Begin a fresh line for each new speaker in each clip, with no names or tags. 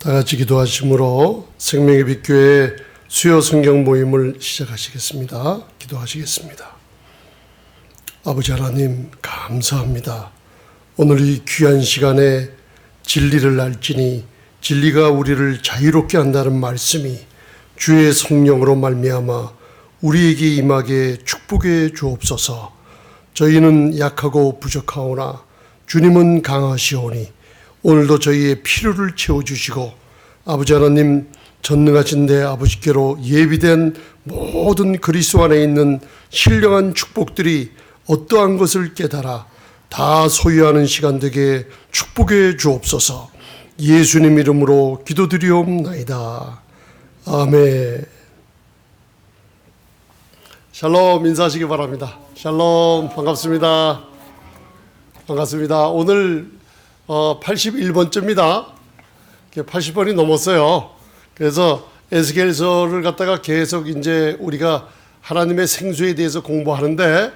다 같이 기도하심으로 생명의 빛교회 수요 성경 모임을 시작하시겠습니다. 기도하시겠습니다. 아버지 하나님 감사합니다. 오늘 이 귀한 시간에 진리를 알지니 진리가 우리를 자유롭게 한다는 말씀이 주의 성령으로 말미암아 우리에게 임하게 축복해 주옵소서. 저희는 약하고 부족하오나 주님은 강하시오니 오늘도 저희의 필요를 채워주시고 아버지 하나님 전능하신 내 아버지께로 예비된 모든 그리스도 안에 있는 신령한 축복들이 어떠한 것을 깨달아 다 소유하는 시간 되게 축복해 주옵소서. 예수님 이름으로 기도드리옵나이다. 아멘. 샬롬 인사하시기 바랍니다. 샬롬 반갑습니다. 반갑습니다. 오늘 81번째입니다. 80번이 넘었어요. 그래서 에스겔서를 갖다가 계속 이제 우리가 하나님의 생수에 대해서 공부하는데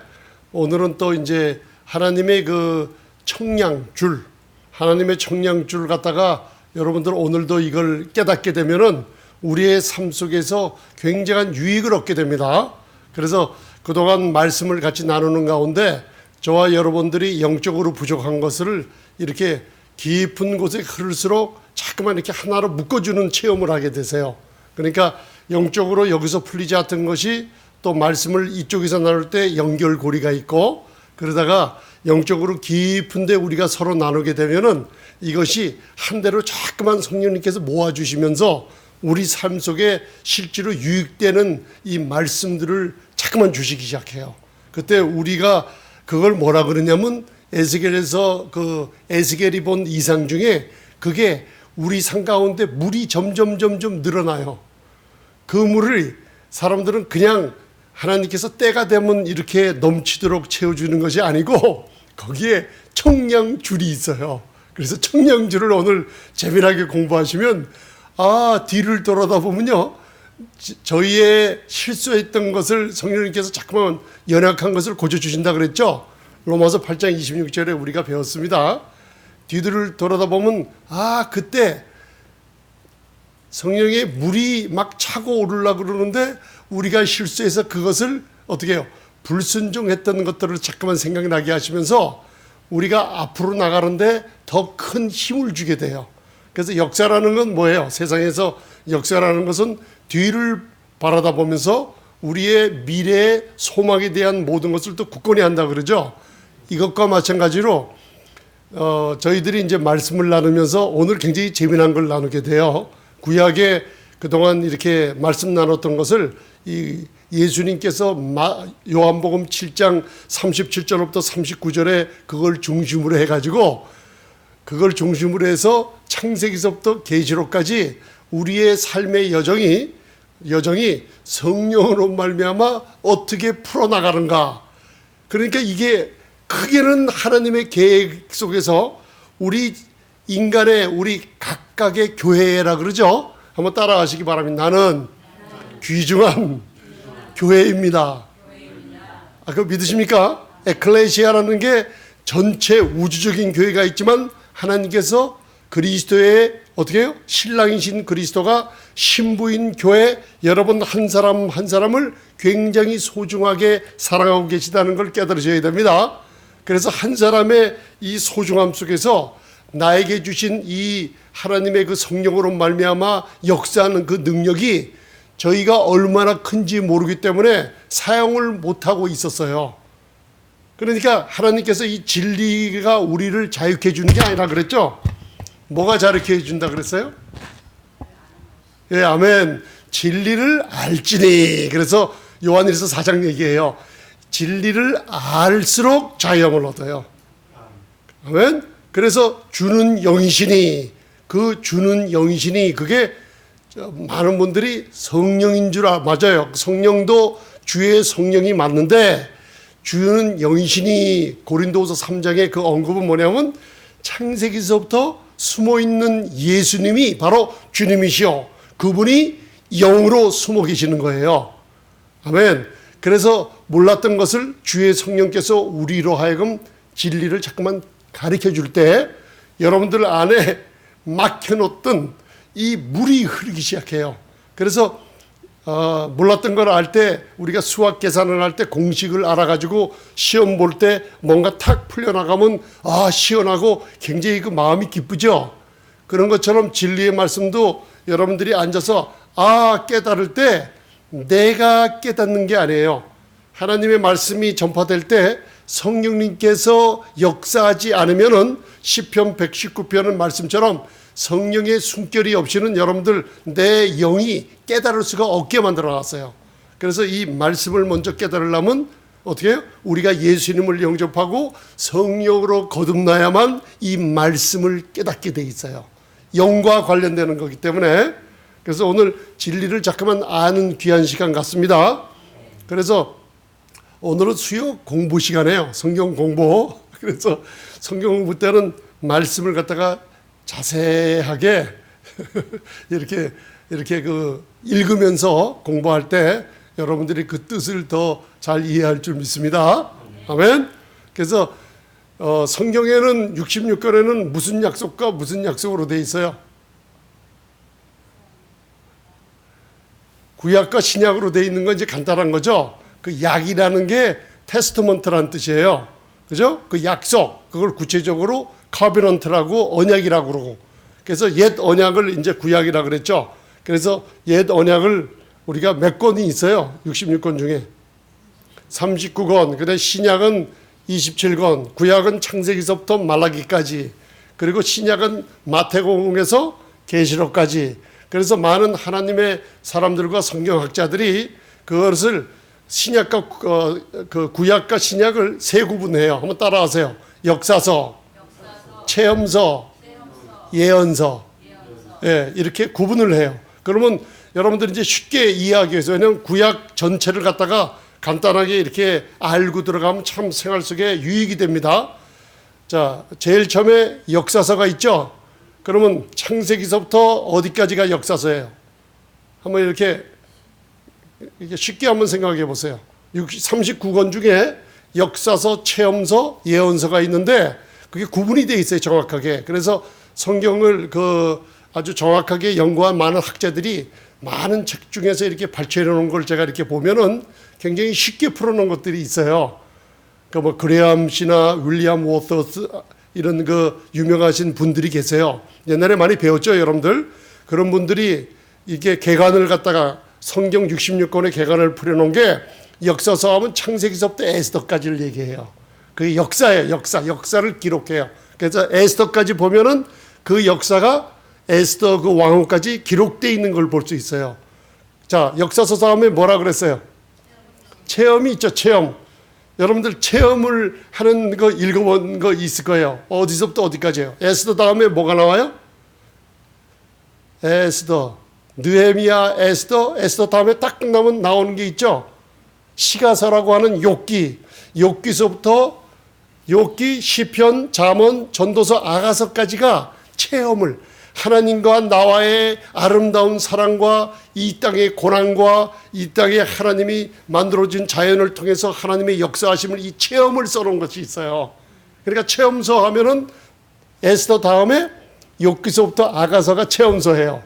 오늘은 또 이제 하나님의 그 청량줄, 하나님의 청량줄 갖다가 여러분들 오늘도 이걸 깨닫게 되면은 우리의 삶 속에서 굉장한 유익을 얻게 됩니다. 그래서 그동안 말씀을 같이 나누는 가운데 저와 여러분들이 영적으로 부족한 것을 이렇게 깊은 곳에 흐를수록 자꾸만 이렇게 하나로 묶어주는 체험을 하게 되세요. 그러니까 영적으로 여기서 풀리지 않던 것이 또 말씀을 이쪽에서 나눌 때 연결고리가 있고 그러다가 영적으로 깊은데 우리가 서로 나누게 되면은 이것이 한 대로 자꾸만 성령님께서 모아주시면서 우리 삶 속에 실제로 유익되는 이 말씀들을 자꾸만 주시기 시작해요. 그때 우리가 그걸 뭐라 그러냐면 에스겔에서 그 에스겔이 본 이상 중에 그게 우리 삶 가운데 물이 점점 늘어나요. 그 물을 사람들은 그냥 하나님께서 때가 되면 이렇게 넘치도록 채워주는 것이 아니고 거기에 청량줄이 있어요. 그래서 청량줄을 오늘 재미나게 공부하시면 뒤를 돌아다 보면요. 저희의 실수했던 것을 성령님께서 자꾸만 연약한 것을 고쳐주신다 그랬죠. 로마서 8장 26절에 우리가 배웠습니다. 뒤를 돌아다 보면 그때 성령의 물이 막 차고 오르려고 그러는데 우리가 실수해서 그것을 어떻게 해요? 불순종했던 것들을 자꾸만 생각나게 하시면서 우리가 앞으로 나가는데 더 큰 힘을 주게 돼요. 그래서 역사라는 건 뭐예요? 세상에서 역사라는 것은 뒤를 바라다 보면서 우리의 미래의 소망에 대한 모든 것을 또 굳건히 한다 그러죠. 이것과 마찬가지로 저희들이 이제 말씀을 나누면서 오늘 굉장히 재미난 걸 나누게 돼요. 구약에 그동안 이렇게 말씀 나눴던 것을 이 예수님께서 요한복음 7장 37절부터 39절에 그걸 중심으로 해가지고 그걸 중심으로 해서 창세기서부터 계시록까지 우리의 삶의 여정이 성령으로 말미암아 어떻게 풀어나가는가. 그러니까 이게 크게는 하나님의 계획 속에서 우리 인간의 우리 각각의 교회라 그러죠. 한번 따라하시기 바랍니다. 나는 귀중한 교회입니다. 그거 믿으십니까? 에클레시아라는 게 전체 우주적인 교회가 있지만 하나님께서 그리스도의 어떻게 해요? 신랑이신 그리스도가 신부인 교회 여러분 한 사람 한 사람을 굉장히 소중하게 사랑하고 계시다는 걸 깨달으셔야 됩니다. 그래서 한 사람의 이 소중함 속에서 나에게 주신 이 하나님의 그 성령으로 말미암아 역사하는 그 능력이 저희가 얼마나 큰지 모르기 때문에 사용을 못하고 있었어요. 그러니까 하나님께서 이 진리가 우리를 자유케 해주는 게 아니라 그랬죠. 뭐가 자유케 해준다 그랬어요? 예, 아멘. 진리를 알지니. 그래서 요한일서 4장 얘기해요. 진리를 알수록 자유함을 얻어요. 아멘. 그래서 주는 영이시니 그 주는 영이시니 그게 많은 분들이 성령인 줄 맞아요. 성령도 주의 성령이 맞는데 주는 영이시니 고린도후서 3장의 그 언급은 뭐냐면 창세기서부터 숨어있는 예수님이 바로 주님이시오. 그분이 영으로 숨어 계시는 거예요. 아멘. 그래서 몰랐던 것을 주의 성령께서 우리로 하여금 진리를 자꾸만 가르쳐 줄 때 여러분들 안에 막혀놓던 이 물이 흐르기 시작해요. 그래서 몰랐던 걸 알 때 우리가 수학 계산을 할 때 공식을 알아가지고 시험 볼 때 뭔가 탁 풀려나가면 시원하고 굉장히 그 마음이 기쁘죠. 그런 것처럼 진리의 말씀도 여러분들이 앉아서 깨달을 때 내가 깨닫는 게 아니에요. 하나님의 말씀이 전파될 때 성령님께서 역사하지 않으면은 시편 119편의 말씀처럼 성령의 숨결이 없이는 여러분들 내 영이 깨달을 수가 없게 만들어놨어요. 그래서 이 말씀을 먼저 깨달으려면 어떻게 해요? 우리가 예수님을 영접하고 성령으로 거듭나야만 이 말씀을 깨닫게 돼 있어요. 영과 관련되는 거기 때문에. 그래서 오늘 진리를 잠깐만 아는 귀한 시간 같습니다. 그래서 오늘은 수요 공부 시간이에요. 성경 공부. 그래서 성경 공부 때는 말씀을 갖다가 자세하게 이렇게 그 읽으면서 공부할 때 여러분들이 그 뜻을 더 잘 이해할 줄 믿습니다. 아멘. 그래서 성경에는 66권에는 무슨 약속과 무슨 약속으로 돼 있어요? 구약과 신약으로 돼 있는 건 이제 간단한 거죠. 그 약이라는 게 테스트먼트라는 뜻이에요. 그죠? 그 약속, 그걸 구체적으로 커비넌트라고 언약이라고 그러고. 그래서 옛 언약을 이제 구약이라고 그랬죠. 그래서 옛 언약을 우리가 몇 권이 있어요. 66권 중에. 39권, 그다음에 신약은 27권, 구약은 창세기서부터 말라기까지, 그리고 신약은 마태복음에서 계시록까지. 그래서 많은 하나님의 사람들과 성경학자들이 그것을 신약과 그 구약과 신약을 세 구분해요. 한번 따라하세요. 역사서, 체험서, 예언서. 예, 이렇게 구분을 해요. 그러면 여러분들이 이제 쉽게 이해하기 위해서, 왜냐하면 구약 전체를 갖다가 간단하게 이렇게 알고 들어가면 참 생활 속에 유익이 됩니다. 자, 제일 처음에 역사서가 있죠. 그러면 창세기서부터 어디까지가 역사서예요? 한번 이렇게 쉽게 한번 생각해 보세요. 39권 중에 역사서, 체험서, 예언서가 있는데 그게 구분이 되어 있어요, 정확하게. 그래서 성경을 아주 정확하게 연구한 많은 학자들이 많은 책 중에서 이렇게 발췌해 놓은 걸 제가 이렇게 보면은 굉장히 쉽게 풀어놓은 것들이 있어요. 뭐 그레암 씨나 윌리엄 워터스 이런 그 유명하신 분들이 계세요. 옛날에 많이 배웠죠, 여러분들. 그런 분들이 이게 개관을 갖다가 성경 66권의 개관을 풀어놓은 게 역사서 하면 창세기서부터 에스더까지를 얘기해요. 그게 역사예요, 역사를 기록해요. 그래서 에스더까지 보면은 그 역사가 에스더 그 왕후까지 기록되어 있는 걸 볼 수 있어요. 자, 역사서 다음에 뭐라 그랬어요? 체험이 있죠, 체험. 여러분들 체험을 하는 거 읽어본 거 있을 거예요. 어디서부터 어디까지예요? 에스더 다음에 뭐가 나와요? 에스더, 느헤미야, 에스더 다음에 딱 끝나면 나오는 게 있죠. 시가서라고 하는 욥기서부터 욥기, 시편, 잠언, 전도서, 아가서까지가 체험을, 하나님과 나와의 아름다운 사랑과 이 땅의 고난과 이 땅에 하나님이 만들어진 자연을 통해서 하나님의 역사하심을, 이 체험을 써놓은 것이 있어요. 그러니까 체험서 하면은 에스더 다음에 욥기서부터 아가서가 체험서예요.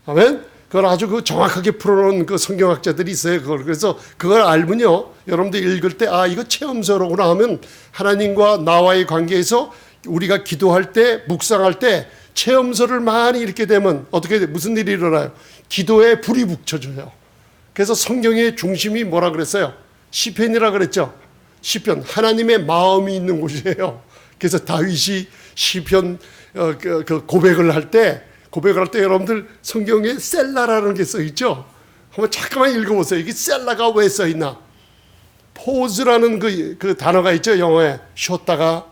아멘. 그걸 아주 그 정확하게 풀어놓은 그 성경학자들이 있어요. 그래서 그걸 알면요, 여러분들 읽을 때 이거 체험서로구나 하면 하나님과 나와의 관계에서 우리가 기도할 때, 묵상할 때 체험서를 많이 읽게 되면 어떻게 돼? 무슨 일이 일어나요? 기도에 불이 붙여져요. 그래서 성경의 중심이 뭐라 그랬어요? 시편이라 그랬죠. 시편, 하나님의 마음이 있는 곳이에요. 그래서 다윗이 시편 고백을 할 때 여러분들 성경에 셀라라는 게 써 있죠. 한번 잠깐만 읽어보세요. 이게 셀라가 왜 써 있나? 포즈라는 그 단어가 있죠, 영어에. 쉬었다가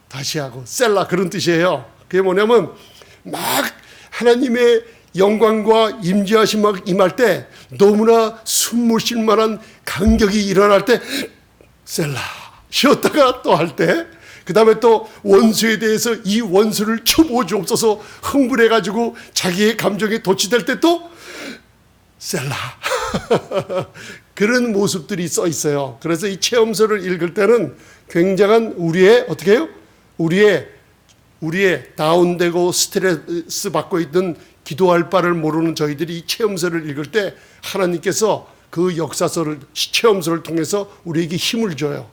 다시 하고 셀라, 그런 뜻이에요. 그게 뭐냐면 막 하나님의 영광과 임재하심 막 임할 때 너무나 숨못 쉴 만한 간격이 일어날 때 셀라, 쉬었다가 또 할 때, 그 다음에 또 원수에 대해서 이 원수를 쳐보 주옵소서 흥분해가지고 자기의 감정에 도취될 때 또 셀라. 그런 모습들이 써 있어요. 그래서 이 체험서를 읽을 때는 굉장한 우리의 우리의 다운되고 스트레스 받고 있던 기도할 바를 모르는 저희들이 이 체험서를 읽을 때 하나님께서 그 역사서를, 체험서를 통해서 우리에게 힘을 줘요.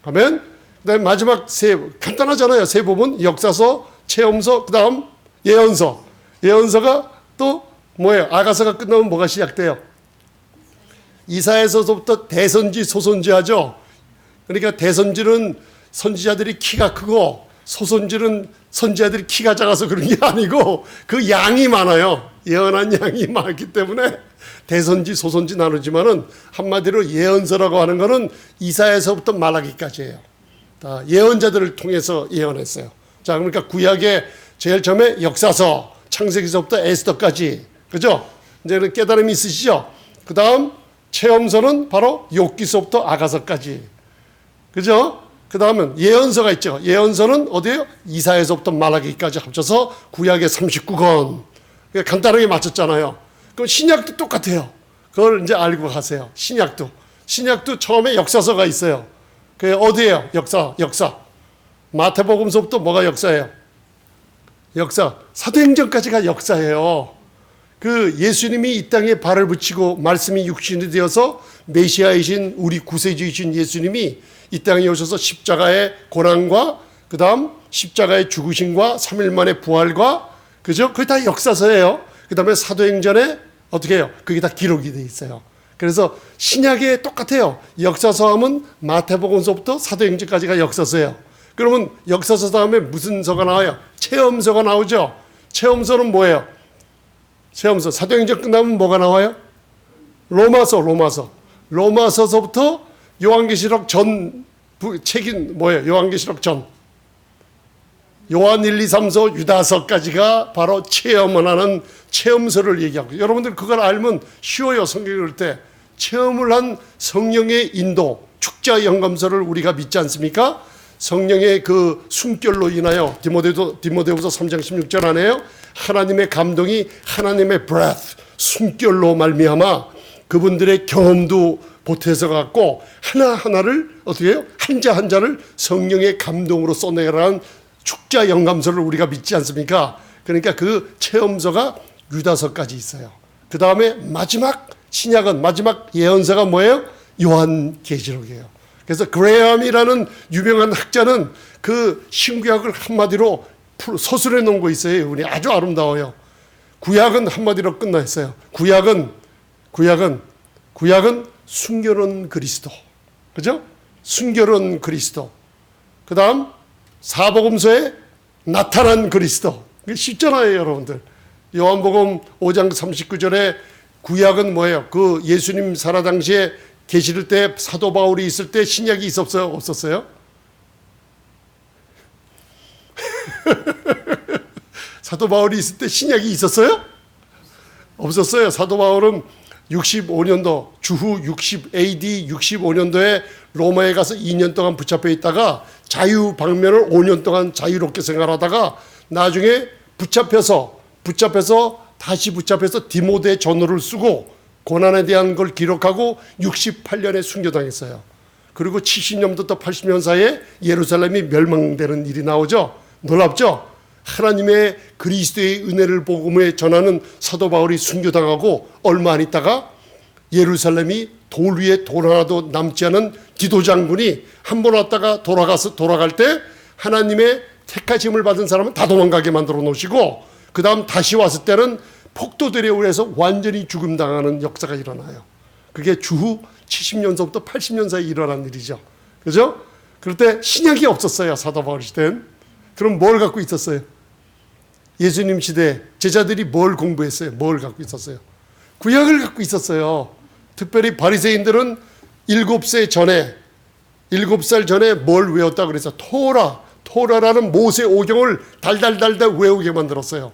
아멘. 그다음에 마지막 간단하잖아요. 세 부분: 역사서, 체험서, 그다음 예언서. 예언서가 또 뭐예요? 아가서가 끝나면 뭐가 시작돼요? 이사야서부터 대선지, 소선지 하죠. 그러니까 대선지는 선지자들이 키가 크고, 소선지는 선지자들이 키가 작아서 그런 게 아니고 그 양이 많아요. 예언한 양이 많기 때문에 대선지, 소선지 나누지만은 한마디로 예언서라고 하는 거는 이사야서부터 말라기까지예요. 다 예언자들을 통해서 예언했어요. 자, 그러니까 구약의 제일 처음에 역사서, 창세기서부터 에스더까지, 그죠? 이제는 깨달음이 있으시죠? 그 다음 체험서는 바로 욥기서부터 아가서까지, 그죠? 그 다음은 예언서가 있죠. 예언서는 어디예요? 이사야서부터 말라기까지 합쳐서 구약의 39권. 간단하게 맞췄잖아요. 그럼 신약도 똑같아요. 그걸 이제 알고 가세요. 신약도 처음에 역사서가 있어요. 그게 어디예요? 역사. 마태복음서부터 뭐가 역사예요? 역사. 사도행전까지가 역사예요. 그 예수님이 이 땅에 발을 붙이고 말씀이 육신이 되어서 메시아이신 우리 구세주이신 예수님이 이 땅에 오셔서 십자가의 고난과 그 다음 십자가의 죽으심과 3일 만에 부활과, 그죠? 그게 다 역사서예요. 그 다음에 사도행전에 어떻게 해요? 그게 다 기록이 돼 있어요. 그래서 신약에 똑같아요. 역사서 하면 마태복음서부터 사도행전까지가 역사서예요. 그러면 역사서 다음에 무슨 서가 나와요? 체험서가 나오죠. 체험서는 뭐예요? 체험서. 사도행전 끝나면 뭐가 나와요? 로마서서부터 요한계시록 전 책인 뭐예요? 요한계시록 전. 요한 1, 2, 3서, 유다서까지가 바로 체험을 하는 체험서를 얘기하고, 여러분들 그걸 알면 쉬워요. 성경 읽을 때 체험을 한 성령의 인도, 축자 영감서를 우리가 믿지 않습니까? 성령의 그 숨결로 인하여 디모데후서 3장 16절 안에요. 하나님의 감동이 하나님의 breath, 숨결로 말미암아 그분들의 경험도 보태서 갖고 하나하나를 어떻게 해요? 한자 한자를 성령의 감동으로 써내라는 축자 영감서를 우리가 믿지 않습니까? 그러니까 그 체험서가 유다서까지 있어요. 그 다음에 마지막 신약은, 마지막 예언서가 뭐예요? 요한계시록이에요. 그래서 그레함이라는 유명한 학자는 그 신구약을 한마디로 서술해 놓은 거 있어요. 이분이 아주 아름다워요. 구약은 한마디로 끝나 있어요. 구약은 숨겨놓은 그리스도, 그죠? 숨겨놓은 그리스도. 그 다음 사복음서에 나타난 그리스도. 이게 쉽잖아요, 여러분들. 요한복음 5장 39절에 구약은 뭐예요? 그 예수님 살아 당시에 계실 때 사도 바울이 있을 때 신약이 있었어요? 없었어요? 사도 바울이 있을 때 신약이 있었어요? 없었어요. 사도 바울은 65년도 주후 60 AD 65년도에 로마에 가서 2년 동안 붙잡혀 있다가 자유 방면을 5년 동안 자유롭게 생활하다가 나중에 붙잡혀서 다시 붙잡혀서 디모데 전서를 쓰고 고난에 대한 걸 기록하고 68년에 순교당했어요. 그리고 70년부터 80년 사이에 예루살렘이 멸망되는 일이 나오죠. 놀랍죠? 하나님의 그리스도의 은혜를 복음에 전하는 사도 바울이 순교당하고 얼마 안 있다가 예루살렘이 돌 위에 돌 하나도 남지 않은 디도 장군이 한 번 왔다가 돌아갈 때 하나님의 택하심을 받은 사람은 다 도망가게 만들어 놓으시고, 그 다음 다시 왔을 때는 폭도들에 의해서 완전히 죽음당하는 역사가 일어나요. 그게 주후 70년서부터 80년 사이에 일어난 일이죠. 그죠? 그럴 때 신약이 없었어요. 사도 바울 시대는. 그럼 뭘 갖고 있었어요? 예수님 시대 제자들이 뭘 공부했어요? 뭘 갖고 있었어요? 구약을 갖고 있었어요. 특별히 바리새인들은 7살 전에 뭘 외웠다 그래서 토라라는 모세 오경을 달달달달 외우게 만들었어요.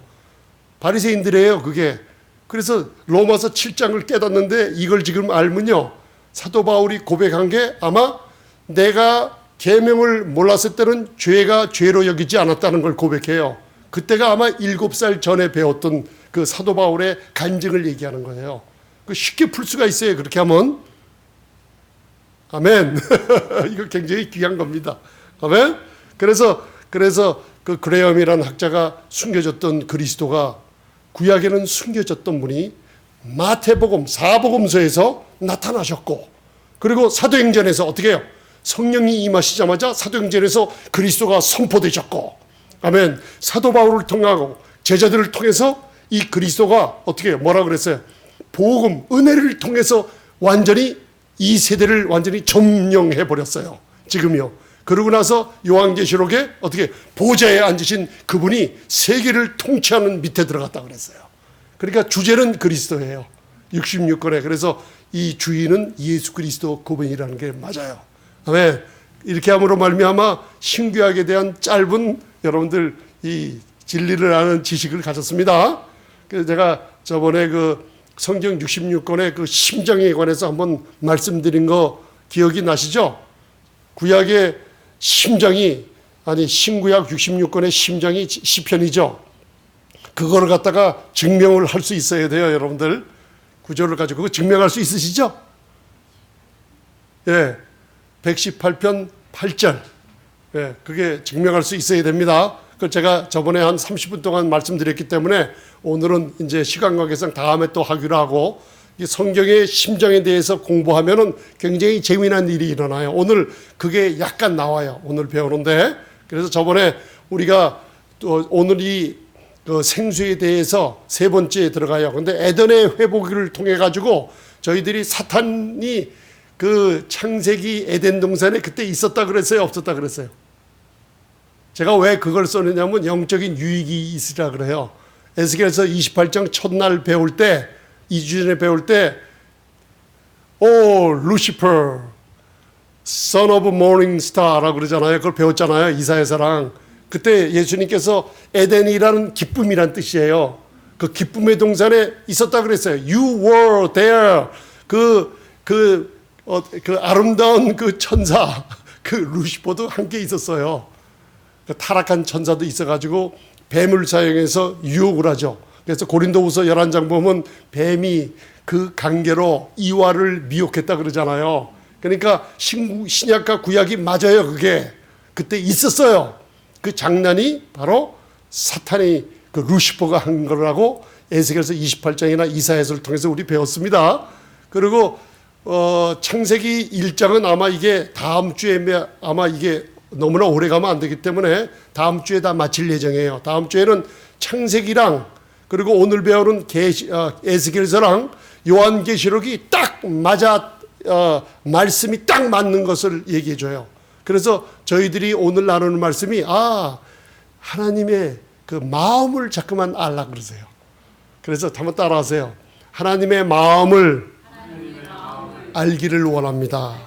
바리새인들이에요, 그게. 그래서 로마서 7장을 깨닫는데 이걸 지금 알면요, 사도 바울이 고백한 게 아마 내가 계명을 몰랐을 때는 죄가 죄로 여기지 않았다는 걸 고백해요. 그때가 아마 7살 전에 배웠던 그 사도 바울의 간증을 얘기하는 거예요. 그 쉽게 풀 수가 있어요, 그렇게 하면. 아멘. 이거 굉장히 귀한 겁니다. 아멘. 그래서 그 그레엄이라는 학자가 숨겨졌던 그리스도가 구약에는 숨겨졌던 분이 마태복음, 사복음서에서 나타나셨고, 그리고 사도행전에서 어떻게 해요? 성령이 임하시자마자 사도행전에서 그리스도가 선포되셨고, 아멘. 사도 바울을 통하고 제자들을 통해서 이 그리스도가 어떻게 해요? 뭐라 그랬어요? 복음, 은혜를 통해서 완전히 이 세대를 완전히 점령해 버렸어요. 지금요. 그러고 나서 요한계시록에 어떻게 보좌에 앉으신 그분이 세계를 통치하는 밑에 들어갔다 그랬어요. 그러니까 주제는 그리스도예요. 66권에. 그래서 이 주인은 예수 그리스도 그분이라는 게 맞아요. 아멘. 이렇게 함으로 말미암아 신구약에 대한 짧은 여러분들 이 진리를 아는 지식을 가졌습니다. 그래서 제가 저번에 그 성경 66권의 그 심정에 관해서 한번 말씀드린 거 기억이 나시죠? 구약의 심정이, 아니 신구약 66권의 심정이 시편이죠. 그거를 갖다가 증명을 할 수 있어야 돼요, 여러분들. 구절을 가지고 그거 증명할 수 있으시죠? 예, 118편 8절. 예, 그게 증명할 수 있어야 됩니다. 그걸 제가 저번에 한 30분 동안 말씀드렸기 때문에 오늘은 이제 시간 관계상 다음에 또 하기로 하고, 이 성경의 심정에 대해서 공부하면은 굉장히 재미난 일이 일어나요. 오늘 그게 약간 나와요. 오늘 배우는데. 그래서 저번에 우리가 또 오늘 이 생수에 대해서 세 번째에 들어가요. 근데 에덴의 회복을 통해 가지고 저희들이 사탄이 그 창세기 에덴 동산에 그때 있었다 그랬어요? 없었다 그랬어요? 제가 왜 그걸 써느냐면 영적인 유익이 있으라 그래요. 에스겔서 28장 첫날 배울 때, 2주 전에 배울 때, 오 루시퍼 son of morning star라고 그러잖아요. 그걸 배웠잖아요, 이사야서랑. 그때 예수님께서 에덴이라는 기쁨이란 뜻이에요. 그 기쁨의 동산에 있었다 그랬어요. You were there. 그 아름다운 그 천사, 그 루시퍼도 함께 있었어요. 그 타락한 천사도 있어가지고 뱀을 사용해서 유혹을 하죠. 그래서 고린도후서 11장 보면 뱀이 그 관계로 이와를 미혹했다 그러잖아요. 그러니까 신약과 구약이 맞아요. 그게 그때 있었어요. 그 장난이 바로 사탄이 그 루시퍼가 한 거라고 에스겔서 28장이나 이사야서를 통해서 우리 배웠습니다. 그리고 창세기 1장은 아마 이게 다음 주에 아마 이게 너무나 오래 가면 안 되기 때문에 다음 주에 다 마칠 예정이에요. 다음 주에는 창세기랑 그리고 오늘 배우는 에스겔서랑 요한계시록이 딱 맞아 말씀이 딱 맞는 것을 얘기해 줘요. 그래서 저희들이 오늘 나누는 말씀이 하나님의 그 마음을 자꾸만 알라 그러세요. 그래서 한번 따라하세요. 하나님의 마음을 알기를 원합니다.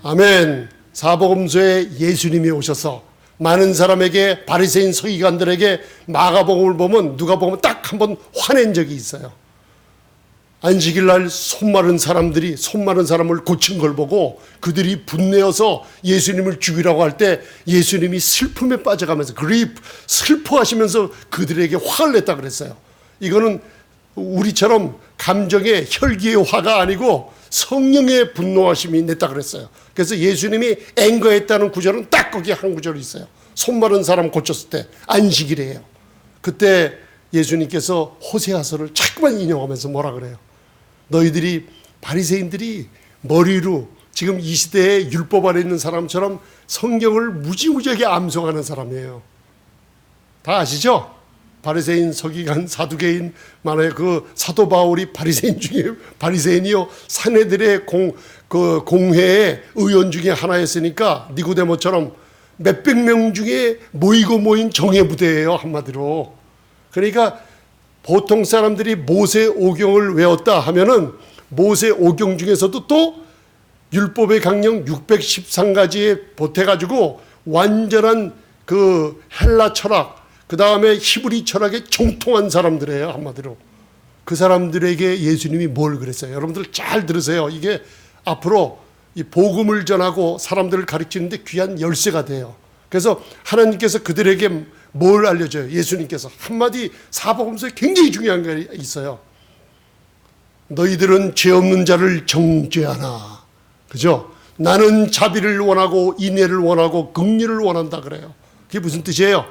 아멘. 사복음서에 예수님이 오셔서 많은 사람에게, 바리새인 서기관들에게 마가복음을 보면 누가 보면 딱 한 번 화낸 적이 있어요. 안식일 날 손 마른 사람을 고친 걸 보고 그들이 분내어서 예수님을 죽이라고 할 때 예수님이 슬픔에 빠져가면서 슬퍼하시면서 그들에게 화를 냈다 그랬어요. 이거는 우리처럼 감정의 혈기의 화가 아니고 성령의 분노하심이 냈다 그랬어요. 그래서 예수님이 앵거했다는 구절은 딱 거기 한 구절이 있어요. 손 마른 사람 고쳤을 때 안식일이에요. 그때 예수님께서 호세아서를 자꾸만 인용하면서 뭐라 그래요? 너희들이 바리새인들이 머리로 지금 이 시대에 율법 아래 있는 사람처럼 성경을 무지무지하게 암송하는 사람이에요. 다 아시죠? 바리새인, 서기관, 사두개인, 만약에 그 사도 바울이 바리새인 중에 바리새인이요 사내들의 공회의 의원 중에 하나였으니까 니고데모처럼 몇백 명 중에 모인 정예 부대예요, 한마디로. 그러니까 보통 사람들이 모세 오경을 외웠다 하면은 모세 오경 중에서도 또 율법의 강령 613가지에 보태가지고 완전한 그 헬라 철학, 그 다음에 히브리 철학에 정통한 사람들이에요, 한마디로. 그 사람들에게 예수님이 뭘 그랬어요? 여러분들 잘 들으세요. 이게 앞으로 이 복음을 전하고 사람들을 가르치는데 귀한 열쇠가 돼요. 그래서 하나님께서 그들에게 뭘 알려줘요? 예수님께서 한마디 사복음서에 굉장히 중요한 게 있어요. 너희들은 죄 없는 자를 정죄하나. 그죠? 나는 자비를 원하고 인애를 원하고 긍휼을 원한다 그래요. 그게 무슨 뜻이에요?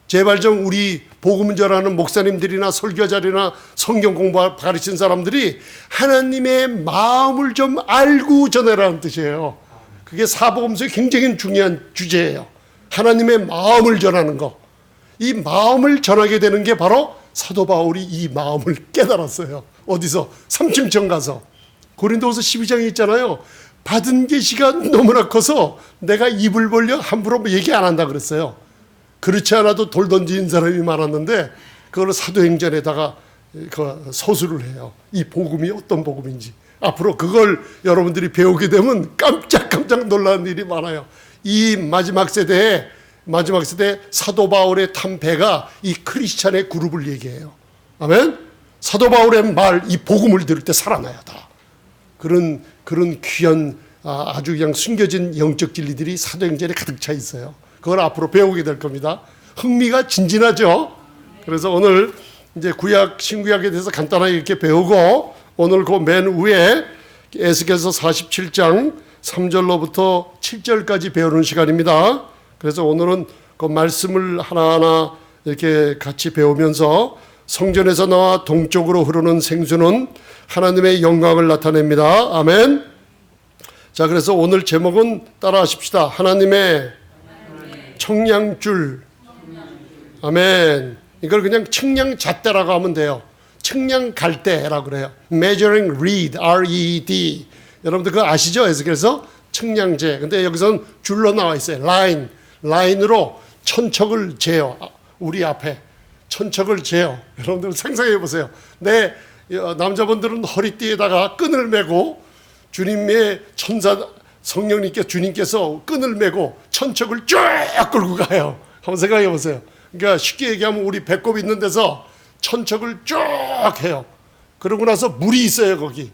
제발 좀 우리 복음 전하는 목사님들이나 설교자들이나 성경 공부 가르치는 사람들이 하나님의 마음을 좀 알고 전해라는 뜻이에요. 그게 사복음서의 굉장히 중요한 주제예요. 하나님의 마음을 전하는 거. 이 마음을 전하게 되는 게 바로 사도 바울이 이 마음을 깨달았어요. 어디서? 삼층천 가서. 고린도후서 12장에 있잖아요. 받은 계시가 너무나 커서 내가 입을 벌려 함부로 얘기 안 한다 그랬어요. 그렇지 않아도 돌 던지는 사람이 많았는데 그걸 사도행전에다가 서술을 해요. 이 복음이 어떤 복음인지. 앞으로 그걸 여러분들이 배우게 되면 깜짝깜짝 놀라는 일이 많아요. 이 마지막 세대에 사도 바울의 탄 배가 이 크리스찬의 그룹을 얘기해요. 아멘? 사도 바울의 말, 이 복음을 들을 때 살아나야 다. 그런 귀한 아주 그냥 숨겨진 영적 진리들이 사도행전에 가득 차 있어요. 그걸 앞으로 배우게 될 겁니다. 흥미가 진진하죠. 그래서 오늘 이제 구약, 신구약에 대해서 간단하게 이렇게 배우고 오늘 그 맨 위에 에스겔서 47장 3절로부터 7절까지 배우는 시간입니다. 그래서 오늘은 그 말씀을 하나하나 이렇게 같이 배우면서 성전에서 나와 동쪽으로 흐르는 생수는 하나님의 영광을 나타냅니다. 아멘. 자, 그래서 오늘 제목은 따라 하십시다. 하나님의 청량줄. 아멘. 이걸 그냥 청량잣대라고 하면 돼요. 청량갈대라고 그래요. Measuring reed, R-E-E-D. 여러분들 그거 아시죠? 에스겔서 청량제. 근데 여기서는 줄로 나와 있어요. 라인으로 천척을 재요. 우리 앞에 천척을 재요. 여러분들 상상해 보세요. 남자분들은 허리띠에다가 끈을 메고 주님의 천사 성령님께 주님께서 끈을 메고 천척을 쫙 끌고 가요. 한번 생각해 보세요. 그러니까 쉽게 얘기하면 우리 배꼽 있는 데서 천척을 쫙 해요. 그러고 나서 물이 있어요, 거기.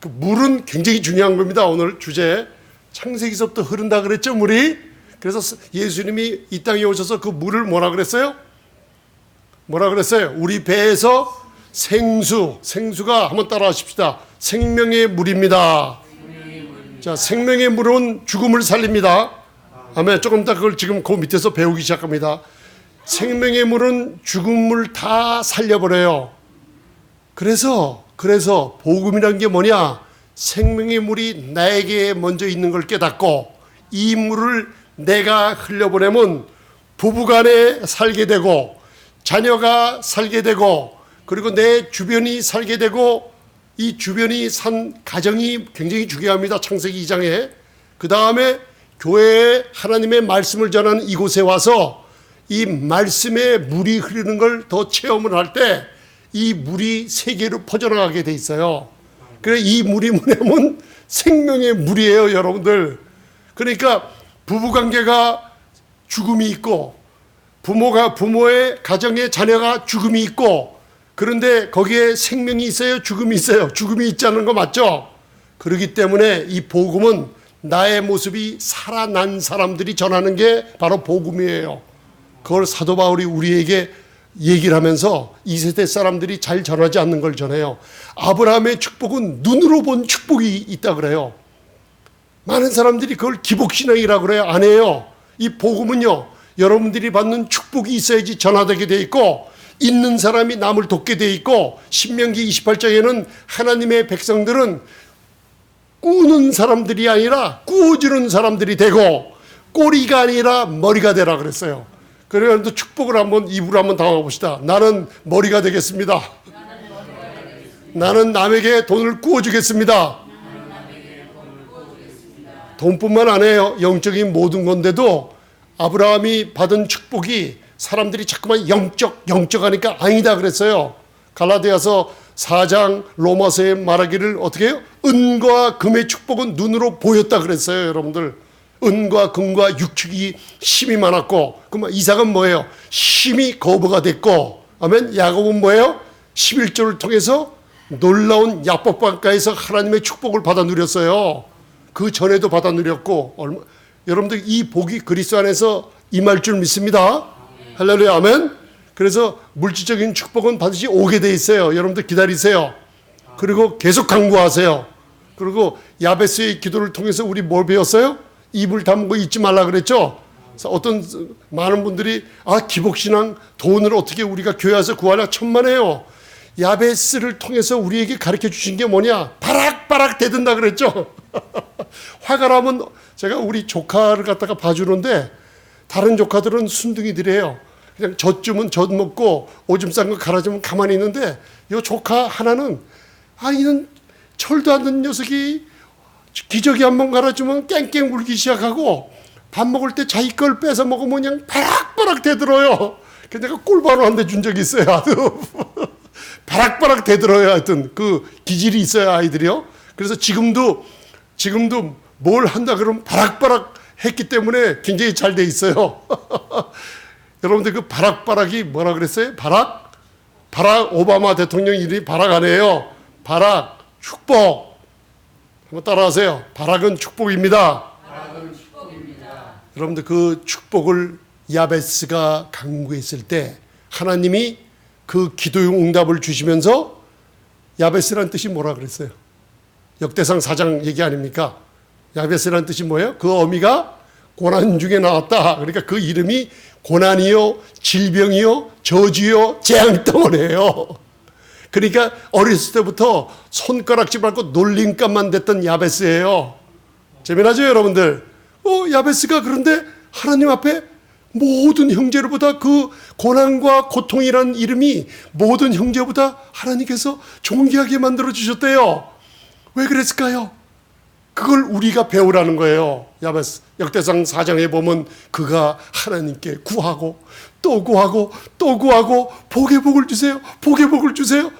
그 물은 굉장히 중요한 겁니다. 오늘 주제. 창세기서부터 흐른다 그랬죠, 물이? 그래서 예수님이 이 땅에 오셔서 그 물을 뭐라 그랬어요? 우리 배에서 생수가 한번 따라 하십시다. 생명의 물입니다. 자, 생명의 물은 죽음을 살립니다. 아멘. 조금 이따 그걸 지금 그 밑에서 배우기 시작합니다. 생명의 물은 죽음을 다 살려버려요. 그래서 복음이란 게 뭐냐? 생명의 물이 나에게 먼저 있는 걸 깨닫고 이 물을 내가 흘려보내면 부부간에 살게 되고 자녀가 살게 되고 그리고 내 주변이 살게 되고 이 주변이 산 가정이 굉장히 중요합니다. 창세기 2장에. 그 다음에 교회에 하나님의 말씀을 전하는 이곳에 와서 이 말씀의 물이 흐르는 걸 더 체험을 할 때 이 물이 세계로 퍼져나가게 돼 있어요. 그래 이 물이 뭐냐면 생명의 물이에요, 여러분들. 그러니까 부부관계가 죽음이 있고 부모의 가정의 자녀가 죽음이 있고 그런데 거기에 생명이 있어요, 죽음이 있어요. 죽음이 있지 않은 거 맞죠? 그렇기 때문에 이 복음은 나의 모습이 살아난 사람들이 전하는 게 바로 복음이에요. 그걸 사도 바울이 우리에게 얘기를 하면서 2세대 사람들이 잘 전하지 않는 걸 전해요. 아브라함의 축복은 눈으로 본 축복이 있다 그래요. 많은 사람들이 그걸 기복신앙이라고 그래요. 안 해요. 이 복음은요, 여러분들이 받는 축복이 있어야지 전하되게 돼 있고 있는 사람이 남을 돕게 돼 있고 신명기 28장에는 하나님의 백성들은 꾸는 사람들이 아니라 꾸어주는 사람들이 되고 꼬리가 아니라 머리가 되라 그랬어요. 그래서 축복을 한번 입으로 한번 담아봅시다. 나는 머리가 되겠습니다. 나는 남에게 돈을 꾸어주겠습니다. 돈뿐만 아니에요. 영적인 모든 건데도 아브라함이 받은 축복이 사람들이 자꾸만 영적 하니까 아니다 그랬어요. 갈라디아서 4장 로마서에 말하기를 어떻게 해요? 은과 금의 축복은 눈으로 보였다 그랬어요, 여러분들. 은과 금과 육축이 힘이 많았고, 그럼 이삭은 뭐예요? 힘이 거부가 됐고, 아멘. 야곱은 뭐예요? 11조를 통해서 놀라운 야복방가에서 하나님의 축복을 받아 누렸어요. 그 전에도 받아 누렸고, 여러분들 이 복이 그리스도 안에서 임할 줄 믿습니다. 할렐루야, 아멘. 그래서 물질적인 축복은 반드시 오게 돼 있어요. 여러분들 기다리세요. 그리고 계속 간구하세요. 그리고 야베스의 기도를 통해서 우리 뭘 배웠어요? 입을 다물고 잊지 말라 그랬죠. 어떤 많은 분들이 기복신앙 돈을 어떻게 우리가 교회 와서 구하냐 천만에요. 야베스를 통해서 우리에게 가르쳐 주신 게 뭐냐? 바락바락 대든다 그랬죠. 화가 나면 제가 우리 조카를 갖다가 봐주는데 다른 조카들은 순둥이들이에요. 그냥 젖주면 젖 먹고 오줌 싼 거 갈아주면 가만히 있는데 이 조카 하나는 이는 철도 안 듣는 녀석이 기저귀 한번 갈아주면 깽깽 울기 시작하고 밥 먹을 때 자기 걸 뺏어 먹으면 그냥 바락바락 대들어요. 그래서 내가 꿀바로 한 대 준 적이 있어요. 아주 바락바락 대들어요. 하여튼 그 기질이 있어요, 아이들이요. 그래서 지금도 뭘 한다 그러면 바락바락 했기 때문에 굉장히 잘 돼 있어요. 여러분들 그 바락바락이 뭐라 그랬어요? 바락 오바마 대통령 이름이 바락 아니에요. 바락 축복. 한번 따라하세요. 바락은 축복입니다.
바락은 축복입니다.
여러분들 그 축복을 야베스가 간구했을 때 하나님이 그 기도의 응답을 주시면서 야베스라는 뜻이 뭐라 그랬어요? 역대상 4장 얘기 아닙니까? 야베스라는 뜻이 뭐예요? 그 어미가 고난 중에 나왔다. 그러니까 그 이름이 고난이요, 질병이요, 저주요, 재앙덩어리예요. 그러니까 어렸을 때부터 손가락질 받고 놀림감만 됐던 야베스예요. 재미나죠, 여러분들? 야베스가 그런데 하나님 앞에 모든 형제들보다 그 고난과 고통이라는 이름이 모든 형제보다 하나님께서 존귀하게 만들어 주셨대요. 왜 그랬을까요? 그걸 우리가 배우라는 거예요. 야베스 역대상 4장에 보면 그가 하나님께 구하고 또 구하고 또 구하고 복의 복을 주세요. 복의 복을 주세요.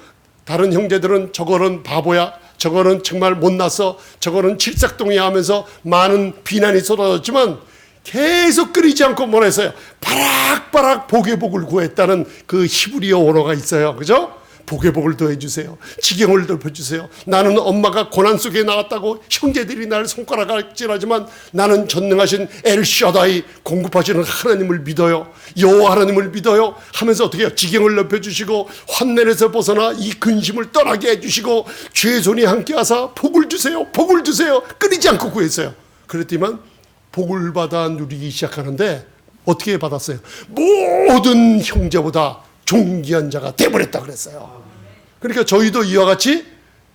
다른 형제들은 저거는 바보야. 저거는 정말 못났어. 저거는 칠삭동이야 하면서 많은 비난이 쏟아졌지만 계속 끊이지 않고 뭘 했어요? 바락바락 복의 복을 구했다는 그 히브리어 언어가 있어요. 그죠? 복의 복을 더해주세요. 지경을 넓혀주세요. 나는 엄마가 고난 속에 나왔다고 형제들이 날 손가락질하지만 나는 전능하신 엘샤다이 공급하시는 하나님을 믿어요. 여호와 하나님을 믿어요 하면서 어떻게 해요? 지경을 넓혀주시고 환난에서 벗어나 이 근심을 떠나게 해주시고 주의 손이 함께하사 복을 주세요. 복을 주세요. 끊이지 않고 구했어요. 그랬더니만 복을 받아 누리기 시작하는데 어떻게 받았어요? 모든 형제보다 존귀한 자가 되어버렸다 그랬어요. 그러니까 저희도 이와 같이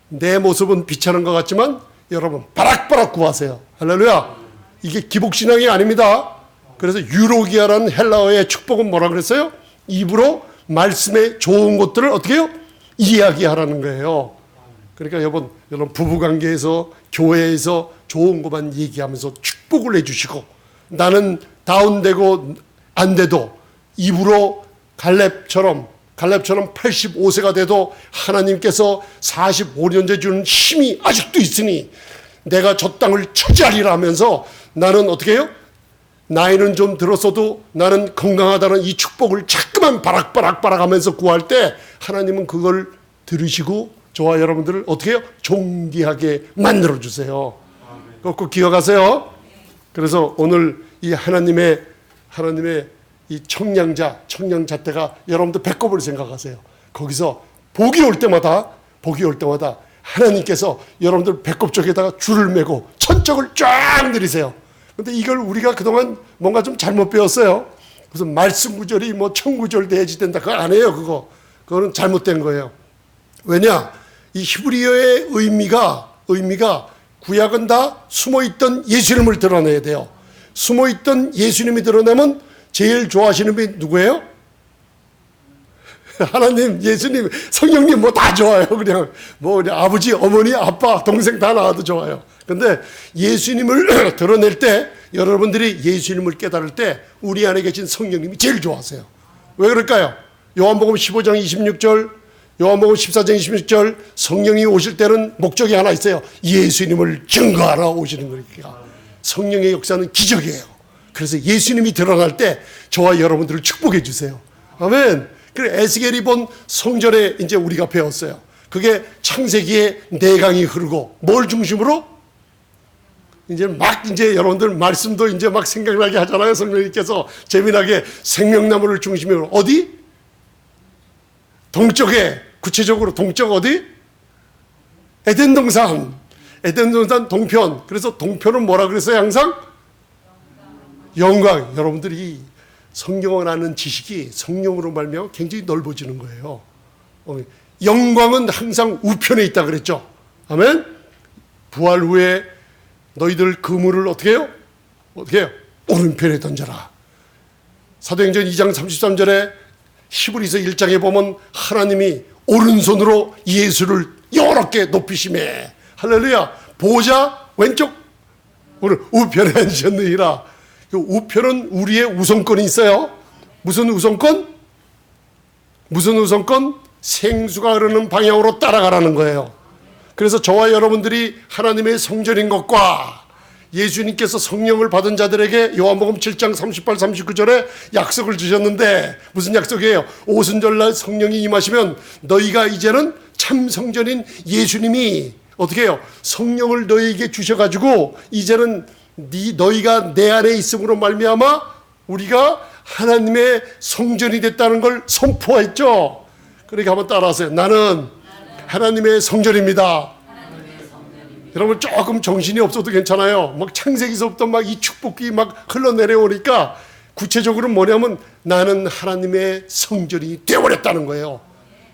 내 모습은 비참한 것 같지만 여러분 바락바락 구하세요. 할렐루야. 이게 기복신앙이 아닙니다. 그래서 유로기아라는 헬라어의 축복은 뭐라 그랬어요? 입으로 말씀의 좋은 것들을 어떻게 해요? 이야기하라는 거예요. 그러니까 여러분 부부관계에서 교회에서 좋은 것만 얘기하면서 축복을 해주시고 나는 다운되고 안 돼도 입으로 갈렙처럼 85세가 돼도 하나님께서 45년째 주는 힘이 아직도 있으니 내가 저 땅을 차지하리라 하면서 나는 어떻게 해요? 나이는 좀 들었어도 나는 건강하다는 이 축복을 자꾸만 바락바락 하면서 구할 때 하나님은 그걸 들으시고 저와 여러분들을 어떻게 해요? 존귀하게 만들어주세요. 꼭 기억하세요. 그래서 오늘 이 하나님의 이 청량잣대가 여러분들 배꼽을 생각하세요. 거기서 복이 올 때마다 하나님께서 여러분들 배꼽 쪽에다가 줄을 매고 천적을 쫙 내리세요. 근데 이걸 우리가 그동안 뭔가 좀 잘못 배웠어요. 그래서 말씀 구절이 뭐 청구절 내야지 된다. 그거 아니에요. 그거는 잘못된 거예요. 왜냐? 이 히브리어의 의미가 구약은 다 숨어있던 예수님을 드러내야 돼요. 숨어있던 예수님이 드러내면 제일 좋아하시는 분이 누구예요? 하나님, 예수님, 성령님 뭐 다 좋아요. 그냥 아버지, 어머니, 아빠, 동생 다 나와도 좋아요. 근데 예수님을 드러낼 때 여러분들이 예수님을 깨달을 때 우리 안에 계신 성령님이 제일 좋아하세요. 왜 그럴까요? 요한복음 15장 26절, 요한복음 14장 26절 성령이 오실 때는 목적이 하나 있어요. 예수님을 증거하러 오시는 거니까. 성령의 역사는 기적이에요. 그래서 예수님이 드러날 때 저와 여러분들을 축복해 주세요. 아멘. 그래 에스겔이 본 성전에 이제 우리가 배웠어요. 그게 창세기에 내강이 흐르고 뭘 중심으로? 이제 여러분들 말씀도 이제 막 생각나게 하잖아요. 성령님께서 재미나게 생명나무를 중심으로 어디? 동쪽에 구체적으로 동쪽 어디? 에덴 동산 동편. 그래서 동편은 뭐라 그랬어요? 항상 영광. 여러분들이 성경을 아는 지식이 성령으로 말미암아 굉장히 넓어지는 거예요. 영광은 항상 우편에 있다 그랬죠. 아멘. 부활 후에 너희들 그물을 어떻게 해요? 어떻게 해요? 오른편에 던져라. 사도행전 2장 33절에 히브리서 1장에 보면 하나님이 오른손으로 예수를 여롭게 높이시매. 할렐루야. 보좌 왼쪽 오늘 우편에 앉으셨느니라. 그 우편은 우리의 우선권이 있어요. 무슨 우선권? 무슨 우선권? 생수가 흐르는 방향으로 따라가라는 거예요. 그래서 저와 여러분들이 하나님의 성전인 것과 예수님께서 성령을 받은 자들에게 요한복음 7장 38, 39절에 약속을 주셨는데 무슨 약속이에요? 오순절날 성령이 임하시면 너희가 이제는 참 성전인 예수님이 어떻게 해요? 성령을 너희에게 주셔가지고 이제는 너희가 내 안에 있음으로 말미암아 우리가 하나님의 성전이 됐다는 걸 선포했죠. 그러니까 한번 따라하세요. 나는 하나님의 성전입니다. 여러분 조금 정신이 없어도 괜찮아요. 막 창세기서부터 막 이 축복이 막 흘러내려오니까 구체적으로 뭐냐면 나는 하나님의 성전이 되어버렸다는 거예요.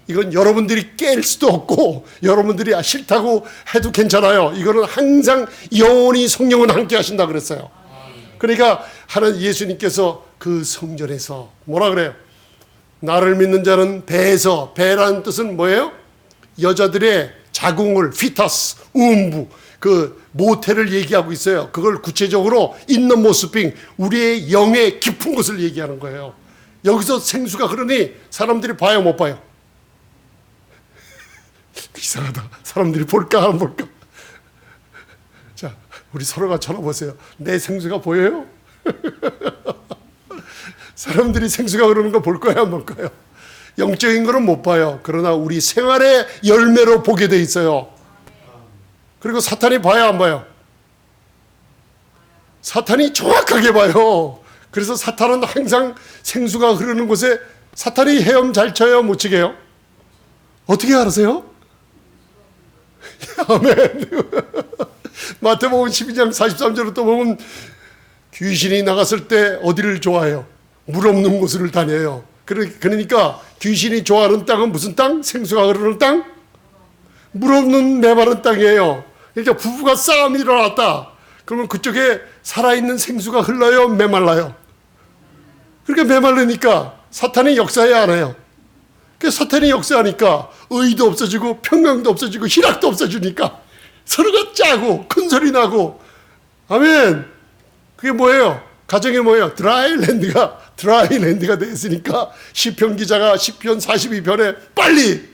이건 여러분들이 깰 수도 없고 여러분들이 싫다고 해도 괜찮아요. 이거는 항상 영원히 성령은 함께 하신다 그랬어요. 그러니까 하나님 예수님께서 그 성전에서 뭐라 그래요? 나를 믿는 자는 배에서, 배라는 뜻은 뭐예요? 여자들의 자궁을 피터스, 음부, 그 모태를 얘기하고 있어요. 그걸 구체적으로 있는 모습인 우리의 영의 깊은 곳을 얘기하는 거예요. 여기서 생수가 흐르니 사람들이 봐요, 못 봐요? 이상하다. 사람들이 볼까 안 볼까? 자, 우리 서로가 쳐다보세요. 내 생수가 보여요? 사람들이 생수가 흐르는 거 볼 거야 안 볼 거예요? 영적인 거는 못 봐요. 그러나 우리 생활의 열매로 보게 돼 있어요. 그리고 사탄이 봐요 안 봐요? 사탄이 정확하게 봐요. 그래서 사탄은 항상 생수가 흐르는 곳에 사탄이 헤엄 잘 쳐요 못 치게요? 어떻게 알아세요? 아멘. 마태복음 12장 43절을 또 보면 귀신이 나갔을 때 어디를 좋아해요? 물 없는 곳을 다녀요. 그러니까 귀신이 좋아하는 땅은 무슨 땅? 생수가 흐르는 땅? 물 없는 메마른 땅이에요. 그러니까 부부가 싸움이 일어났다. 그러면 그쪽에 살아있는 생수가 흘러요? 메말라요? 그러니까 메말르니까 사탄이 역사해야 안 해요. 그 사탄이 역사하니까 의도 없어지고 평강도 없어지고 희락도 없어지니까 서로가 짜고 큰 소리 나고 아멘. 그게 뭐예요? 가정이 뭐예요? 드라이랜드가 됐으니까 시편 기자가 시편 42편에 빨리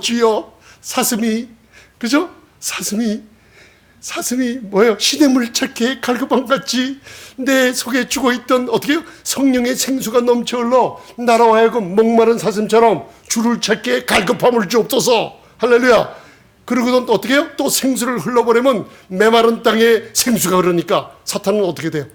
주여 사슴이 그죠? 사슴이 뭐예요? 시냇물 찾기에 갈급함같이 내 속에 죽어있던 어떻게 해요? 성령의 생수가 넘쳐 흘러 나라와 하여금 목마른 사슴처럼 주를 찾기에 갈급함을 주옵소서. 할렐루야. 그러고는 어떻게 해요? 또 생수를 흘러보내면 메마른 땅에 생수가 흐르니까 사탄은 어떻게 돼요?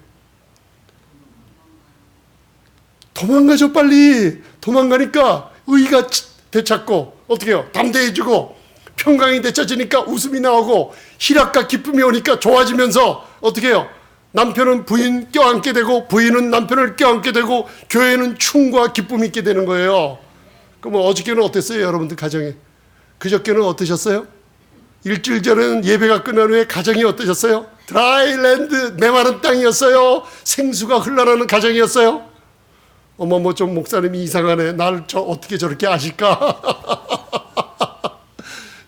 도망가죠. 빨리 도망가니까 의가 되찾고 어떻게 해요? 담대해지고 평강이 되찾으니까 웃음이 나오고 희락과 기쁨이 오니까 좋아지면서 어떻게 해요? 남편은 부인 껴안게 되고 부인은 남편을 껴안게 되고 교회는 춤과 기쁨이 있게 되는 거예요. 그럼 어저께는 어땠어요? 여러분들 가정에 그저께는 어떠셨어요? 일주일 전에는 예배가 끝난 후에 가정이 어떠셨어요? 드라이랜드 메마른 땅이었어요? 생수가 흘러나는 가정이었어요? 어머 뭐 좀 목사님이 이상하네. 나를 어떻게 저렇게 아실까?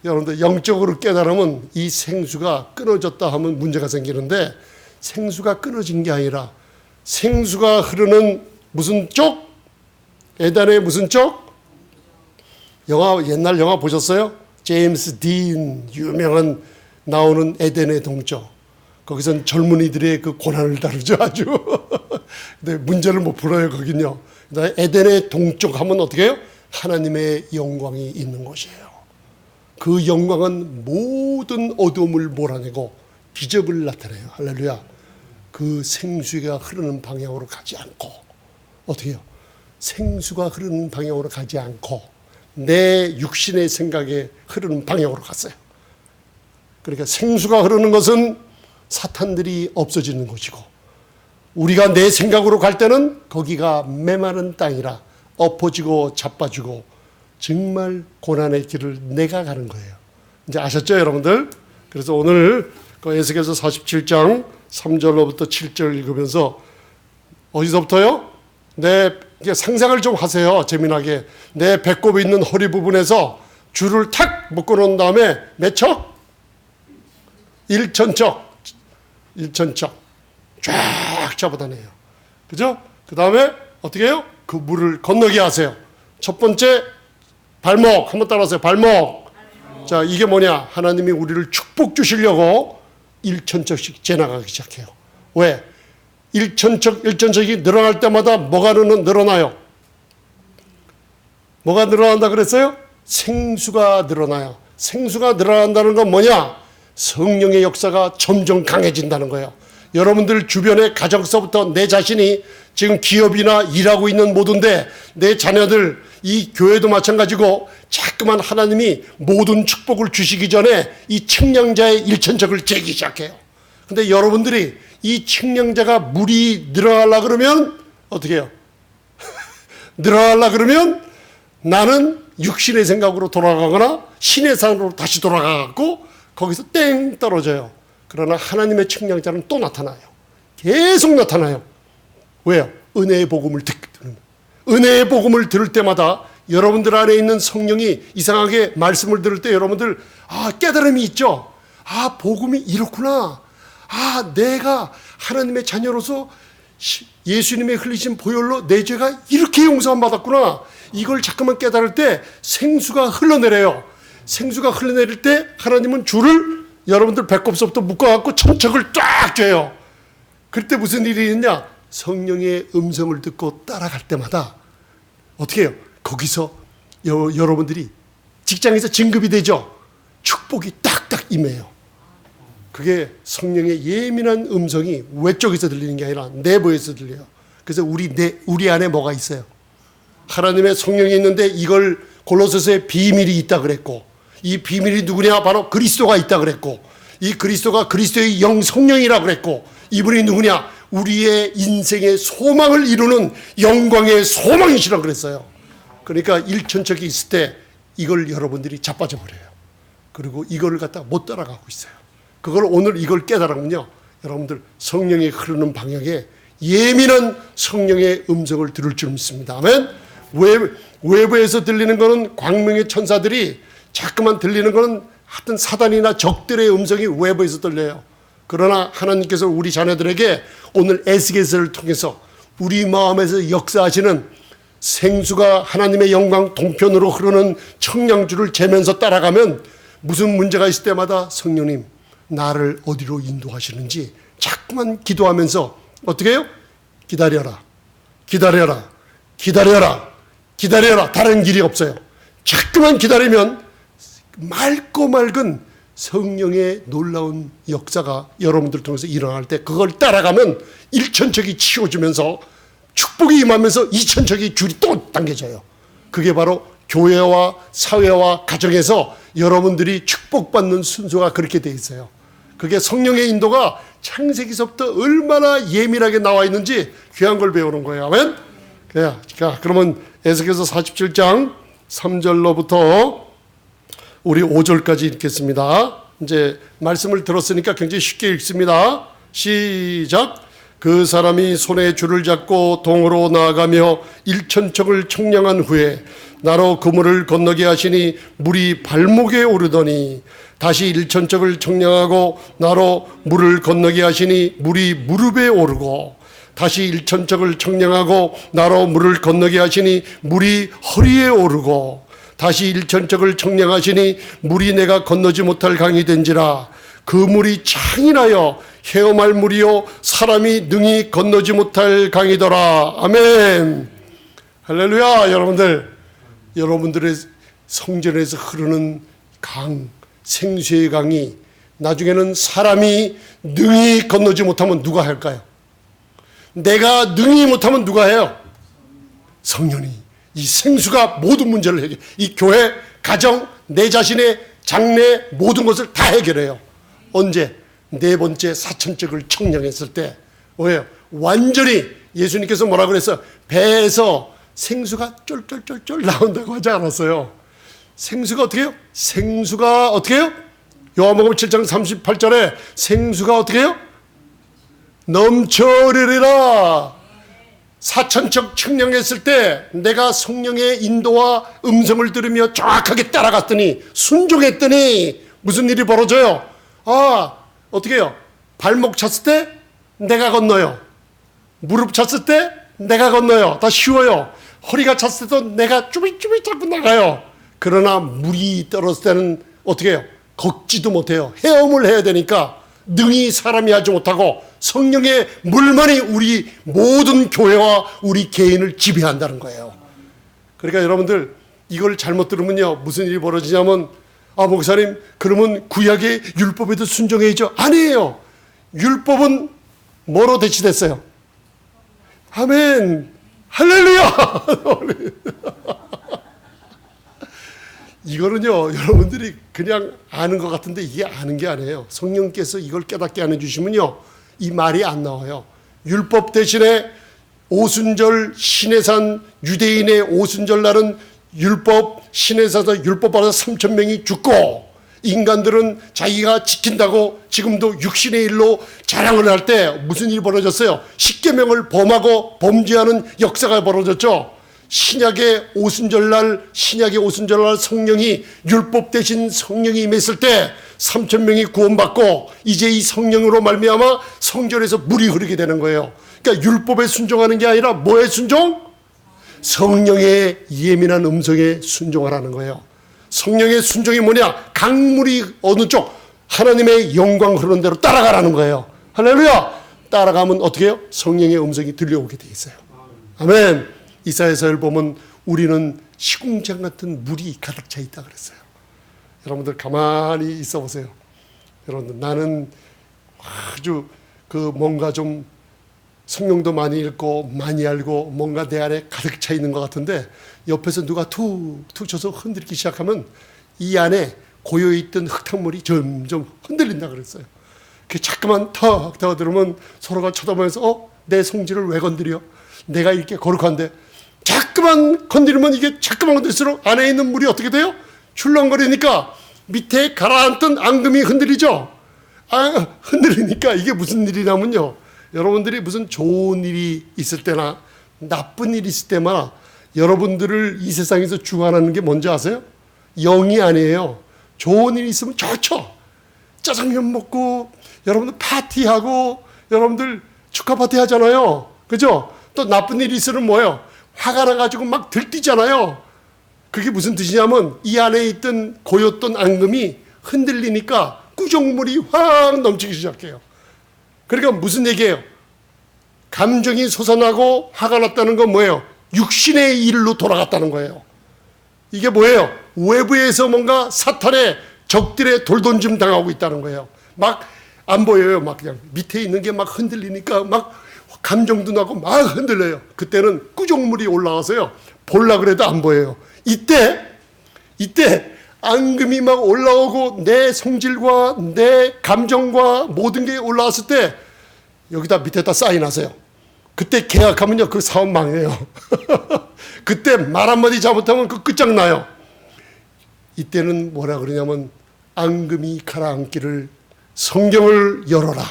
여러분들 영적으로 깨달으면 이 생수가 끊어졌다 하면 문제가 생기는데 생수가 끊어진 게 아니라 생수가 흐르는 무슨 쪽? 에덴의 무슨 쪽? 옛날 영화 보셨어요? 제임스 딘 유명한 나오는 에덴의 동쪽. 거기선 젊은이들의 그 고난을 다루죠 아주. 근데 문제를 못 풀어요 거긴요. 에덴의 동쪽 하면 어떻게 해요? 하나님의 영광이 있는 곳이에요. 그 영광은 모든 어둠을 몰아내고 기적을 나타내요. 할렐루야. 그 생수가 흐르는 방향으로 가지 않고 어떻게 해요? 생수가 흐르는 방향으로 가지 않고 내 육신의 생각에 흐르는 방향으로 갔어요. 그러니까 생수가 흐르는 것은 사탄들이 없어지는 곳이고 우리가 내 생각으로 갈 때는 거기가 메마른 땅이라 엎어지고 자빠지고 정말 고난의 길을 내가 가는 거예요. 이제 아셨죠, 여러분들? 그래서 오늘 그 에스겔서 47장 3절로부터 7절 읽으면서 어디서부터요? 이게 상상을 좀 하세요. 재미나게. 내 배꼽에 있는 허리 부분에서 줄을 탁 묶어놓은 다음에 몇 척? 1천척. 1천척. 쫙 잡아다녀요. 그죠? 그 다음에 어떻게 해요? 그 물을 건너게 하세요. 첫 번째 발목. 한번 따라하세요. 발목. 자, 이게 뭐냐? 하나님이 우리를 축복 주시려고 1천척씩 지나가기 시작해요. 왜? 1천척이 늘어날 때마다 뭐가 늘어나요? 뭐가 늘어난다 그랬어요? 생수가 늘어나요. 생수가 늘어난다는 건 뭐냐? 성령의 역사가 점점 강해진다는 거예요. 여러분들 주변의 가정서부터 내 자신이 지금 기업이나 일하고 있는 모두인데 내 자녀들, 이 교회도 마찬가지고 자꾸만 하나님이 모든 축복을 주시기 전에 이 측량자의 1천척을 재기 시작해요. 근데 여러분들이 이 측량자가 물이 늘어나려고 그러면 어떻게 해요? 늘어나려고 그러면 나는 육신의 생각으로 돌아가거나 신의 산으로 다시 돌아가고 거기서 땡 떨어져요. 그러나 하나님의 측량자는 또 나타나요. 계속 나타나요. 왜요? 은혜의 복음을 듣는. 은혜의 복음을 들을 때마다 여러분들 안에 있는 성령이 이상하게 말씀을 들을 때 여러분들 깨달음이 있죠. 복음이 이렇구나. 내가 하나님의 자녀로서 예수님의 흘리신 보혈로 내 죄가 이렇게 용서함 받았구나. 이걸 자꾸만 깨달을 때 생수가 흘러내려요. 생수가 흘러내릴 때 하나님은 줄을 여러분들 배꼽서부터 묶어갖고 천척을 쫙 줘요. 그때 무슨 일이 있냐? 성령의 음성을 듣고 따라갈 때마다 어떻게 해요? 거기서 여러분들이 직장에서 진급이 되죠. 축복이 딱딱 임해요. 그게 성령의 예민한 음성이 외쪽에서 들리는 게 아니라 내부에서 들려요. 그래서 우리 안에 뭐가 있어요? 하나님의 성령이 있는데 이걸 골로새서에 비밀이 있다 그랬고, 이 비밀이 누구냐? 바로 그리스도가 있다 그랬고, 이 그리스도가 그리스도의 영 성령이라 그랬고, 이분이 누구냐? 우리의 인생의 소망을 이루는 영광의 소망이시라 그랬어요. 그러니까 일천척이 있을 때 이걸 여러분들이 자빠져 버려요. 그리고 이거를 갖다가 못 따라가고 있어요. 그걸 오늘 이걸 깨달으면요, 여러분들 성령이 흐르는 방향에 예민한 성령의 음성을 들을 줄 믿습니다. 아멘. 외부에서 들리는 거는 광명의 천사들이 자꾸만 들리는 거는 하여튼 사단이나 적들의 음성이 외부에서 들려요. 그러나 하나님께서 우리 자녀들에게 오늘 에스겔서를 통해서 우리 마음에서 역사하시는 생수가 하나님의 영광 동편으로 흐르는 청량줄을 재면서 따라가면 무슨 문제가 있을 때마다 성령님 나를 어디로 인도하시는지 자꾸만 기도하면서 어떻게 해요? 기다려라, 기다려라, 기다려라, 기다려라. 다른 길이 없어요. 자꾸만 기다리면 맑고 맑은 성령의 놀라운 역사가 여러분들 통해서 일어날 때 그걸 따라가면 1천척이 치워주면서 축복이 임하면서 2천척이 줄이 또 당겨져요. 그게 바로 교회와 사회와 가정에서 여러분들이 축복받는 순서가 그렇게 돼 있어요. 그게 성령의 인도가 창세기서부터 얼마나 예민하게 나와 있는지 귀한 걸 배우는 거예요. 아멘? 자, 그러면 에스겔서 47장 3절로부터 우리 5절까지 읽겠습니다. 이제 말씀을 들었으니까 굉장히 쉽게 읽습니다. 시작. 그 사람이 손에 줄을 잡고 동으로 나아가며 1천척을 청량한 후에 나로 그물을 건너게 하시니 물이 발목에 오르더니 다시 1천척을 청량하고 나로 물을 건너게 하시니 물이 무릎에 오르고 다시 1천척을 청량하고 나로 물을 건너게 하시니 물이 허리에 오르고 다시 1천척을 청량하시니 물이 내가 건너지 못할 강이 된지라. 그 물이 창이나여 헤엄할 물이요 사람이 능히 건너지 못할 강이더라. 아멘. 할렐루야. 여러분들의 성전에서 흐르는 강, 생수의 강이 나중에는 사람이 능히 건너지 못하면 누가 할까요? 내가 능히 못하면 누가 해요? 성령이. 이 생수가 모든 문제를 해결해. 이 교회, 가정, 내 자신의 장래 모든 것을 다 해결해요. 언제? 네 번째 4천척을 청량했을 때. 왜요? 완전히 예수님께서 뭐라 그랬어요? 배에서 생수가 쫄쫄쫄쫄 나온다고 하지 않았어요. 생수가 어떻게 해요? 생수가 어떻게 해요? 요한복음 7장 38절에 생수가 어떻게 해요? 넘쳐흐르리라. 사천척 측량했을 때 내가 성령의 인도와 음성을 들으며 정확하게 따라갔더니 순종했더니 무슨 일이 벌어져요? 어떻게 해요? 발목 찼을 때 내가 건너요. 무릎 찼을 때 내가 건너요. 다 쉬워요. 허리가 찼을 때도 내가 쭈비쭈비 자꾸 나가요. 그러나 물이 떨어질 때는 어떻게 해요? 걷지도 못해요. 헤엄을 해야 되니까 능히 사람이 하지 못하고 성령의 물만이 우리 모든 교회와 우리 개인을 지배한다는 거예요. 그러니까 여러분들 이걸 잘못 들으면요 무슨 일이 벌어지냐면 목사님 그러면 구약의 율법에도 순종해야죠. 아니에요. 율법은 뭐로 대치됐어요? 아멘 할렐루야. 이거는요 여러분들이 그냥 아는 것 같은데 이게 아는 게 아니에요. 성령께서 이걸 깨닫게 안 해주시면요 이 말이 안 나와요. 율법 대신에 오순절 시내산 유대인의 오순절 날은 율법 시내산에서 율법 받아서 3,000명이 죽고 인간들은 자기가 지킨다고 지금도 육신의 일로 자랑을 할 때 무슨 일이 벌어졌어요? 십계명을 범하고 범죄하는 역사가 벌어졌죠. 신약의 오순절날 성령이 율법 대신 성령이 임했을 때 3,000명이 구원받고 이제 이 성령으로 말미암아 성전에서 물이 흐르게 되는 거예요. 그러니까 율법에 순종하는 게 아니라 뭐에 순종? 성령의 예민한 음성에 순종하라는 거예요. 성령의 순종이 뭐냐? 강물이 어느 쪽? 하나님의 영광 흐르는 대로 따라가라는 거예요. 할렐루야! 따라가면 어떻게 해요? 성령의 음성이 들려오게 돼 있어요. 아멘. 이사야서를 보면 우리는 시궁창 같은 물이 가득 차 있다 그랬어요. 여러분들 가만히 있어 보세요. 여러분들 나는 아주 뭔가 좀 성경도 많이 읽고 많이 알고 뭔가 내 안에 가득 차 있는 것 같은데 옆에서 누가 툭 쳐서 흔들기 시작하면 이 안에 고여있던 흙탕물이 점점 흔들린다 그랬어요. 그 자꾸만 턱 들으면 서로가 쳐다보면서 내 성질을 왜 건드려? 내가 이렇게 거룩한데 자꾸만 건드리면 이게 자꾸만 건들수록 안에 있는 물이 어떻게 돼요? 출렁거리니까 밑에 가라앉던 앙금이 흔들리죠. 흔들리니까 이게 무슨 일이냐면요. 여러분들이 무슨 좋은 일이 있을 때나 나쁜 일이 있을 때마다 여러분들을 이 세상에서 주관하는 게 뭔지 아세요? 영이 아니에요. 좋은 일이 있으면 좋죠. 짜장면 먹고 여러분들 파티하고 여러분들 축하 파티 하잖아요. 그죠? 또 나쁜 일이 있으면 뭐예요? 화가 나가지고 막 들뛰잖아요. 그게 무슨 뜻이냐면 이 안에 있던 고였던 앙금이 흔들리니까 구정물이 확 넘치기 시작해요. 그러니까 무슨 얘기예요? 감정이 솟아나고 화가 났다는 건 뭐예요? 육신의 일로 돌아갔다는 거예요. 이게 뭐예요? 외부에서 뭔가 사탄의 적들의 돌던짐 당하고 있다는 거예요. 막 안 보여요. 막 그냥 밑에 있는 게 막 흔들리니까 막 감정도 나고 막 흔들려요. 그때는 꾸정물이 올라와서요. 보려고 그래도 안 보여요. 이때 앙금이 막 올라오고 내 성질과 내 감정과 모든 게 올라왔을 때 여기다 밑에다 사인하세요. 그때 계약하면요 그 사업 망해요. 그때 말 한마디 잘못하면 그 끝장나요. 이때는 뭐라 그러냐면 앙금이 가라앉기를 성경을 열어라.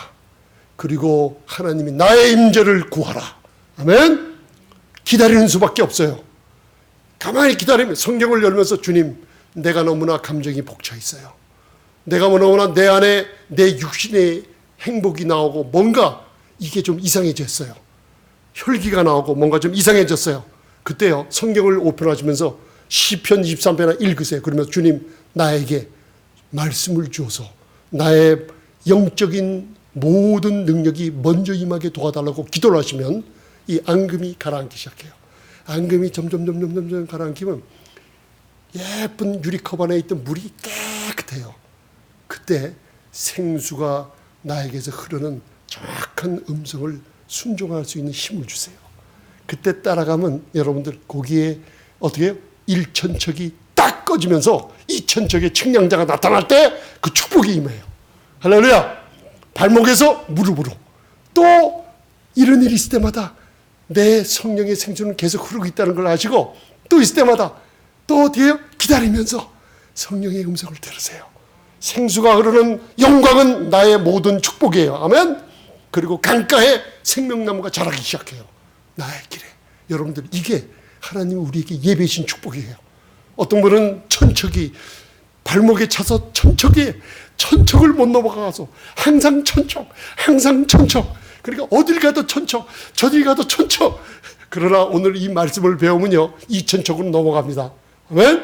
그리고 하나님이 나의 임재를 구하라. 아멘. 기다리는 수밖에 없어요. 가만히 기다리면 성경을 열면서 주님 내가 너무나 감정이 벅차 있어요. 내가 너무나 내 안에 내 육신의 행복이 나오고 뭔가 이게 좀 이상해졌어요. 혈기가 나오고 뭔가 좀 이상해졌어요. 그때요 성경을 오픈하시면서 시편 23편을 읽으세요. 그러면서 주님 나에게 말씀을 주어서 나의 영적인 모든 능력이 먼저 임하게 도와달라고 기도를 하시면 이 앙금이 가라앉기 시작해요. 앙금이 점점 가라앉히면 예쁜 유리컵 안에 있던 물이 깨끗해요. 그때 생수가 나에게서 흐르는 정확한 음성을 순종할 수 있는 힘을 주세요. 그때 따라가면 여러분들 거기에 어떻게 해요? 1천척이 딱 꺼지면서 2천척의 측량자가 나타날 때 그 축복이 임해요. 할렐루야. 발목에서 무릎으로 또 이런 일이 있을 때마다 내 성령의 생수는 계속 흐르고 있다는 걸 아시고, 또 있을 때마다 또 어디에요? 기다리면서 성령의 음성을 들으세요. 생수가 흐르는 영광은 나의 모든 축복이에요. 아멘. 그리고 강가에 생명나무가 자라기 시작해요. 나의 길에. 여러분들, 이게 하나님이 우리에게 예배하신 축복이에요. 어떤 분은 천척이 발목에 차서 천척을 못 넘어가서 항상 천척, 그러니까 어딜 가도 천척, 저딜 가도 천척. 그러나 오늘 이 말씀을 배우면요, 2천척으로 넘어갑니다. 왜?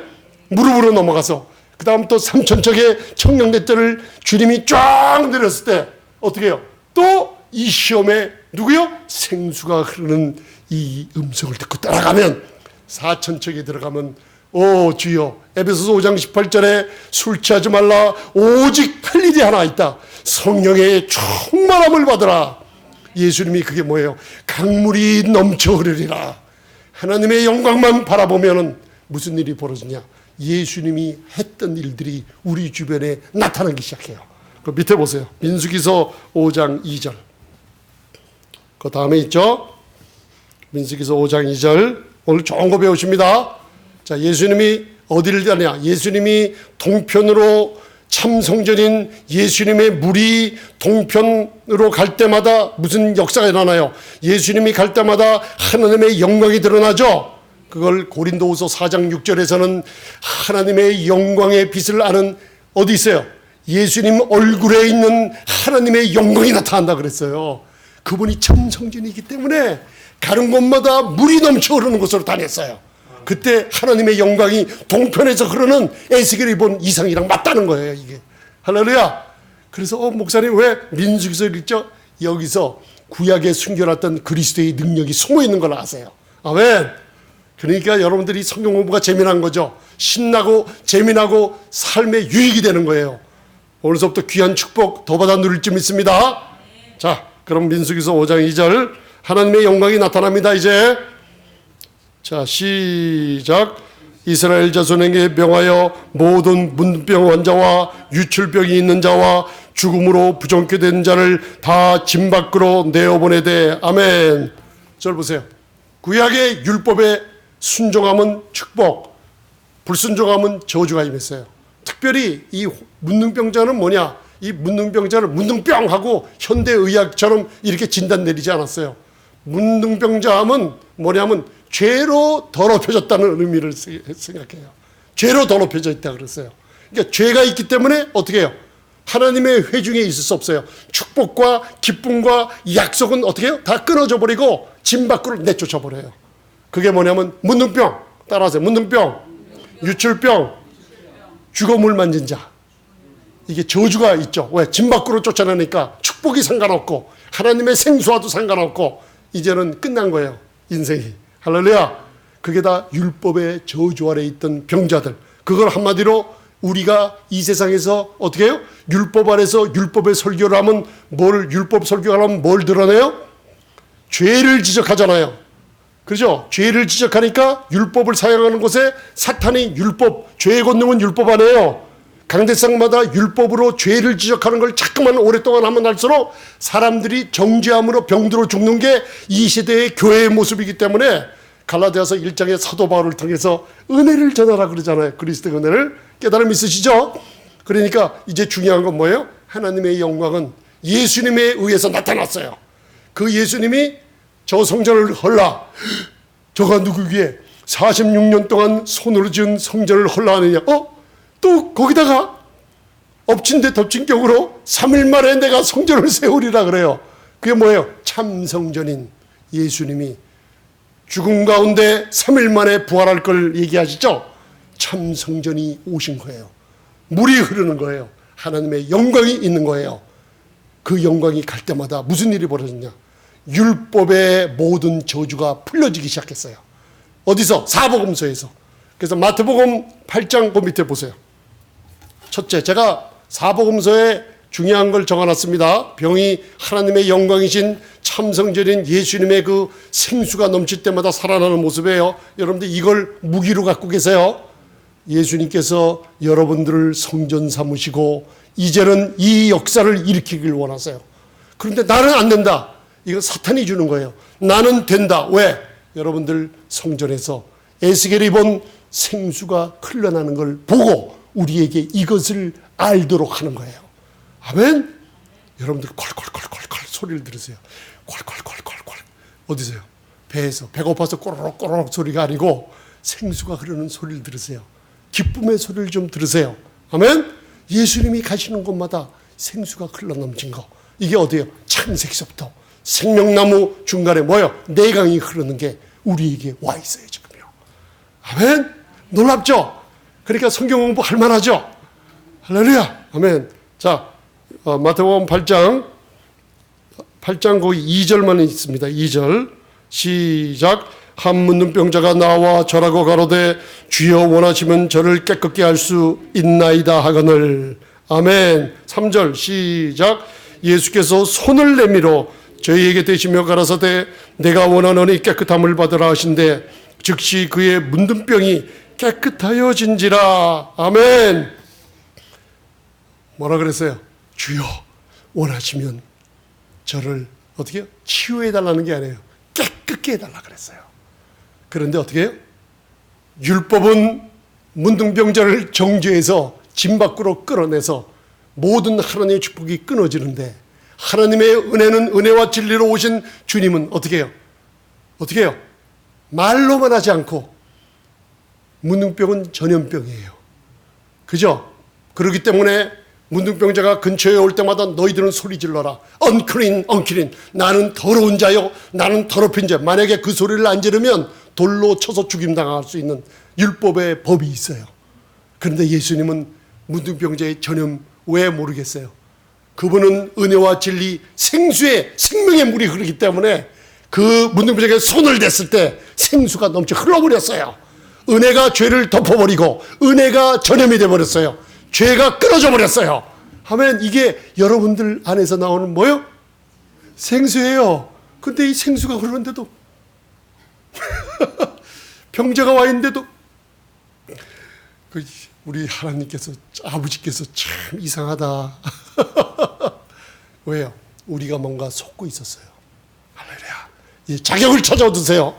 무릎으로 넘어가서 그 다음 또 3천척의 청량대들을 주님이 쫙 내렸을 때 어떻게 해요? 또 이 시험에 누구요? 생수가 흐르는 이 음성을 듣고 따라가면 4천척에 들어가면, 오 주여, 에베소서 5장 18절에 술 취하지 말라, 오직 할 일이 하나 있다. 성령의 충만함을 받으라. 예수님이 그게 뭐예요? 강물이 넘쳐 흐르리라. 하나님의 영광만 바라보면은 무슨 일이 벌어지냐? 예수님이 했던 일들이 우리 주변에 나타나기 시작해요. 그 밑에 보세요. 민수기서 5장 2절. 그 다음에 있죠? 민수기서 5장 2절. 오늘 좋은 거 배우십니다. 자, 예수님이 어디를 가냐? 예수님이 동편으로, 참 성전인 예수님의 물이 동편으로 갈 때마다 무슨 역사가 일어나요? 예수님이 갈 때마다 하나님의 영광이 드러나죠? 그걸 고린도후서 4장 6절에서는 하나님의 영광의 빛을 아는, 어디 있어요? 예수님 얼굴에 있는 하나님의 영광이 나타난다 그랬어요. 그분이 참 성전이기 때문에 가는 곳마다 물이 넘쳐 흐르는 곳으로 다녔어요. 그때 하나님의 영광이 동편에서 흐르는 에스겔이 본 이상이랑 맞다는 거예요, 이게. 할렐루야. 그래서 목사님 왜 민수기서 읽죠? 여기서 구약에 숨겨놨던 그리스도의 능력이 숨어 있는 걸 아세요. 아멘. 그러니까 여러분들이 성경 공부가 재미난 거죠. 신나고 재미나고 삶에 유익이 되는 거예요. 오늘서부터 귀한 축복 더 받아 누릴 줄 믿습니다. 자, 그럼 민수기서 5장 2절. 하나님의 영광이 나타납니다, 이제. 자, 시작. 이스라엘 자손에게 명하여 모든 문병 환자와 유출병이 있는 자와 죽음으로 부정케 된 자를 다 진 밖으로 내어보내되. 아멘. 절 보세요. 구약의 율법에 순종하면 축복, 불순종하면 저주가 임했어요. 특별히 이 문둥병자는 뭐냐? 이 문둥병자를 문둥병하고 현대의학처럼 이렇게 진단 내리지 않았어요. 문둥병자 하면 뭐냐면 죄로 더럽혀졌다는 의미를 생각해요. 죄로 더럽혀져 있다 그랬어요. 그러니까 죄가 있기 때문에 어떻게 해요? 하나님의 회중에 있을 수 없어요. 축복과 기쁨과 약속은 어떻게 해요? 다 끊어져 버리고 진 밖으로 내쫓아 버려요. 그게 뭐냐면 문둥병, 따라하세요. 문둥병, 유출병, 죽어물 만진 자. 이게 저주가 있죠. 왜? 진 밖으로 쫓아내니까 축복이 상관없고 하나님의 생수와도 상관없고 이제는 끝난 거예요, 인생이. 할렐루야. 그게 다 율법의 저주 아래 있던 병자들. 그걸 한마디로 우리가 이 세상에서 어떻게 해요? 율법 아래서 율법의 설교를 하면 율법 설교를 하면 뭘 드러내요? 죄를 지적하잖아요. 그렇죠? 죄를 지적하니까 율법을 사용하는 곳에 사탄이 죄의 권능은 율법 안에요. 강대상마다 율법으로 죄를 지적하는 걸 자꾸만 오랫동안 하면 할수록 사람들이 정죄함으로 병들어 죽는 게 이 시대의 교회의 모습이기 때문에 갈라디아서 1장의 사도 바울을 통해서 은혜를 전하라 그러잖아요. 그리스도의 은혜를. 깨달음 있으시죠? 그러니까 이제 중요한 건 뭐예요? 하나님의 영광은 예수님에 의해서 나타났어요. 그 예수님이 저 성전을 헐라, 저가 누구기에 46년 동안 손으로 지은 성전을 헐라 하느냐? 또 거기다가 엎친 데 덮친 격으로 3일 만에 내가 성전을 세우리라 그래요. 그게 뭐예요? 참 성전인 예수님이 죽음 가운데 3일 만에 부활할 걸 얘기하시죠? 참 성전이 오신 거예요. 물이 흐르는 거예요. 하나님의 영광이 있는 거예요. 그 영광이 갈 때마다 무슨 일이 벌어졌냐? 율법의 모든 저주가 풀려지기 시작했어요. 어디서? 사복음서에서. 그래서 마태복음 8장 그 밑에 보세요. 첫째, 제가 사복음서에 중요한 걸 적어놨습니다. 병이 하나님의 영광이신 참성전인 예수님의 그 생수가 넘칠 때마다 살아나는 모습이에요. 여러분들 이걸 무기로 갖고 계세요. 예수님께서 여러분들을 성전 삼으시고 이제는 이 역사를 일으키길 원하세요. 그런데 나는 안 된다. 이건 사탄이 주는 거예요. 나는 된다. 왜? 여러분들 성전에서 에스겔이 본 생수가 흘러나는 걸 보고 우리에게 이것을 알도록 하는 거예요. 아멘? 여러분들 콜콜콜콜콜 소리를 들으세요. 콜콜콜콜콜. 어디서요? 배에서. 배고파서 꼬르륵꼬르륵 소리가 아니고 생수가 흐르는 소리를 들으세요. 기쁨의 소리를 좀 들으세요. 아멘? 예수님이 가시는 곳마다 생수가 흘러넘친 거. 이게 어디예요? 창세기서부터 생명나무 중간에 뭐예요? 내강이 흐르는 게 우리에게 와 있어요, 지금요. 아멘? 놀랍죠? 그러니까 성경 공부 할 만하죠? 할렐루야. 아멘. 자, 마태복음 8장 거기 2절만 있습니다. 2절. 시작. 한 문둥병자가 나와 절하고 가로되 주여 원하시면 저를 깨끗게 할 수 있나이다 하거늘. 아멘. 3절 시작. 예수께서 손을 내밀어 저희에게 대시며 가라사대 내가 원하노니 깨끗함을 받으라 하신대 즉시 그의 문둥병이 깨끗하여진지라. 아멘. 뭐라 그랬어요? 주여 원하시면 저를 어떻게 해요? 치유해달라는 게 아니에요. 깨끗게 해달라 그랬어요. 그런데 어떻게 해요? 율법은 문둥병자를 정죄해서 진 밖으로 끌어내서 모든 하나님의 축복이 끊어지는데 하나님의 은혜는 은혜와 진리로 오신 주님은 어떻게 해요? 어떻게 해요? 말로만 하지 않고 문둥병은 전염병이에요. 그죠? 그렇기 때문에 문둥병자가 근처에 올 때마다 너희들은 소리 질러라. unclean, unclean. 나는 더러운 자요. 나는 더럽힌 자. 만약에 그 소리를 안 지르면 돌로 쳐서 죽임당할 수 있는 율법의 법이 있어요. 그런데 예수님은 문둥병자의 전염 왜 모르겠어요? 그분은 은혜와 진리, 생수의 생명의 물이 흐르기 때문에 그 문둥병자에게 손을 댔을 때 생수가 넘쳐 흘러버렸어요. 은혜가 죄를 덮어버리고 은혜가 전염이 돼버렸어요. 죄가 끊어져 버렸어요. 하면 이게 여러분들 안에서 나오는 뭐요? 생수예요. 근데 이 생수가 흐르는데도 병자가 와 있는데도 우리 하나님께서 아버지께서 참 이상하다. 왜요? 우리가 뭔가 속고 있었어요. 할렐루야. 자격을 찾아 얻으세요.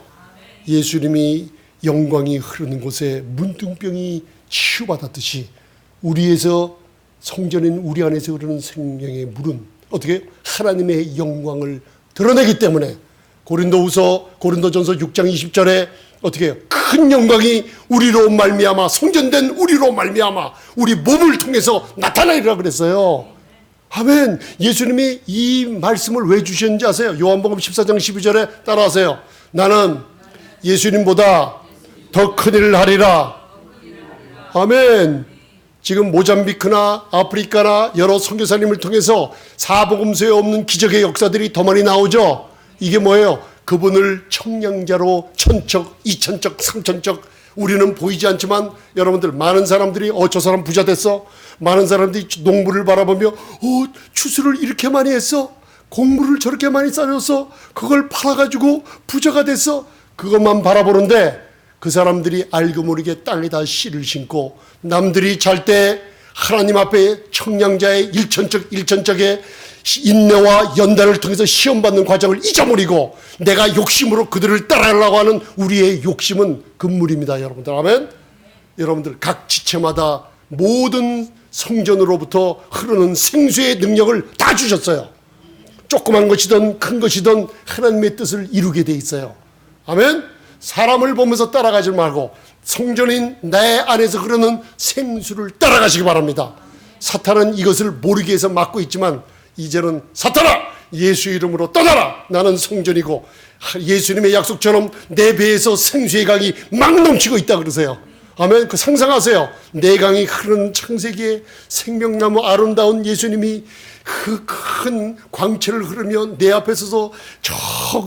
예수님이 영광이 흐르는 곳에 문둥병이 치유받았듯이 우리에서 성전인 우리 안에서 흐르는 생명의 물은 어떻게 하나님의 영광을 드러내기 때문에 고린도전서 6장 20절에 어떻게 해요? 큰 영광이 우리로 말미암아 성전된 우리로 말미암아 우리 몸을 통해서 나타나리라 그랬어요. 아멘. 예수님이 이 말씀을 왜 주셨는지 아세요? 요한복음 14장 12절에 따라하세요. 나는 예수님보다 더 큰 일을 하리라. 아멘. 지금 모잠비크나 아프리카나 여러 선교사님을 통해서 사복음서에 없는 기적의 역사들이 더 많이 나오죠. 이게 뭐예요? 그분을 청량자로 천척, 이천척, 삼천척 우리는 보이지 않지만 여러분들 많은 사람들이 저 사람 부자 됐어. 많은 사람들이 농부를 바라보며 추수를 이렇게 많이 했어. 곡물을 저렇게 많이 쌓였어. 그걸 팔아가지고 부자가 됐어. 그것만 바라보는데 그 사람들이 알고 모르게 땅에다 씨를 심고 남들이 잘 때 하나님 앞에 청량자의 일천적의 인내와 연단을 통해서 시험받는 과정을 잊어버리고 내가 욕심으로 그들을 따라하려고 하는 우리의 욕심은 금물입니다. 여러분들 아멘. 여러분들 각 지체마다 모든 성전으로부터 흐르는 생수의 능력을 다 주셨어요. 조그만 것이든 큰 것이든 하나님의 뜻을 이루게 돼 있어요. 아멘. 사람을 보면서 따라가지 말고 성전인 내 안에서 흐르는 생수를 따라가시기 바랍니다. 사탄은 이것을 모르게 해서 막고 있지만 이제는 사탄아 예수 이름으로 떠나라. 나는 성전이고 예수님의 약속처럼 내 배에서 생수의 강이 막 넘치고 있다 그러세요. 아멘. 그 상상하세요. 내 강이 흐르는 창세기에 생명나무 아름다운 예수님이 그 큰 광채를 흐르며 내 앞에 서서 저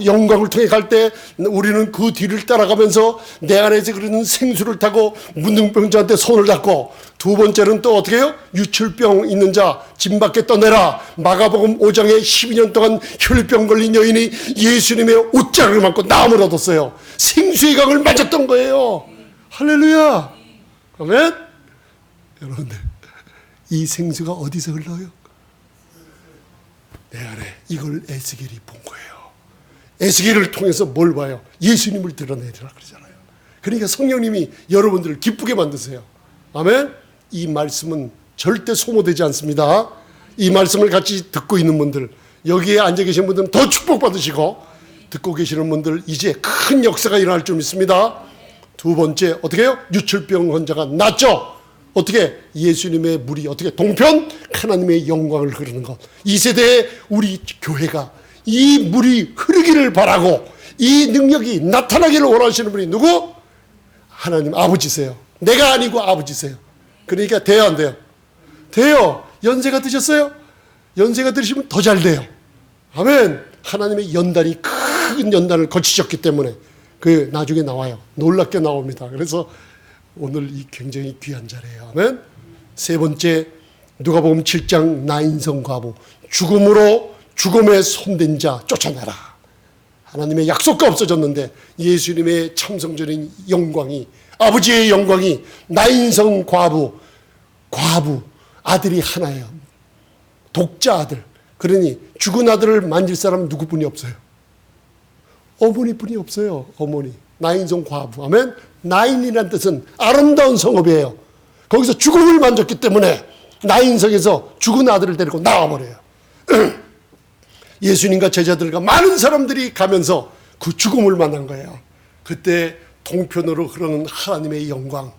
영광을 통해 갈 때 우리는 그 뒤를 따라가면서 내 안에서 흐르는 생수를 타고 문둥병자한테 손을 잡고 두 번째는 또 어떻게 해요? 유출병 있는 자 진 밖에 떠내라. 마가복음 5장에 12년 동안 혈병 걸린 여인이 예수님의 옷자락을 맞고 나음을 얻었어요. 생수의 강을 맞았던 거예요. 할렐루야. 아멘. 여러분들 이 생수가 어디서 흘러요? 내 안에 이걸 에스겔이 본 거예요. 에스겔을 통해서 뭘 봐요? 예수님을 드러내리라 그러잖아요. 그러니까 성령님이 여러분들을 기쁘게 만드세요. 아멘. 이 말씀은 절대 소모되지 않습니다. 이 말씀을 같이 듣고 있는 분들, 여기에 앉아 계신 분들은 더 축복받으시고, 듣고 계시는 분들 이제 큰 역사가 일어날 줄 믿습니다. 두 번째, 어떻게 해요? 유출병 환자가 낫죠. 어떻게? 예수님의 물이 어떻게? 동편 하나님의 영광을 흐르는 것. 이 세대에 우리 교회가 이 물이 흐르기를 바라고 이 능력이 나타나기를 원하시는 분이 누구? 하나님 아버지세요. 내가 아니고 아버지세요. 그러니까 돼요, 안 돼요? 돼요. 연세가 드셨어요? 연세가 드시면 더 잘 돼요. 아멘. 하나님의 연단이 큰 연단을 거치셨기 때문에 그 나중에 나와요. 놀랍게 나옵니다. 그래서 오늘 이 굉장히 귀한 자리예요. 아멘. 세 번째, 누가복음 7장 나인성 과부, 죽음으로 죽음에 손댄 자 쫓아내라. 하나님의 약속가 없어졌는데 예수님의 참성적인 영광이, 아버지의 영광이 나인성 과부, 아들이 하나예요. 독자 아들. 그러니 죽은 아들을 만질 사람은 누구뿐이 없어요. 어머니뿐이 없어요. 어머니. 나인성 과부. 아멘. 나인이라는 뜻은 아름다운 성읍이에요. 거기서 죽음을 만졌기 때문에 나인성에서 죽은 아들을 데리고 나와버려요. 예수님과 제자들과 많은 사람들이 가면서 그 죽음을 만난 거예요. 그때 동편으로 흐르는 하나님의 영광,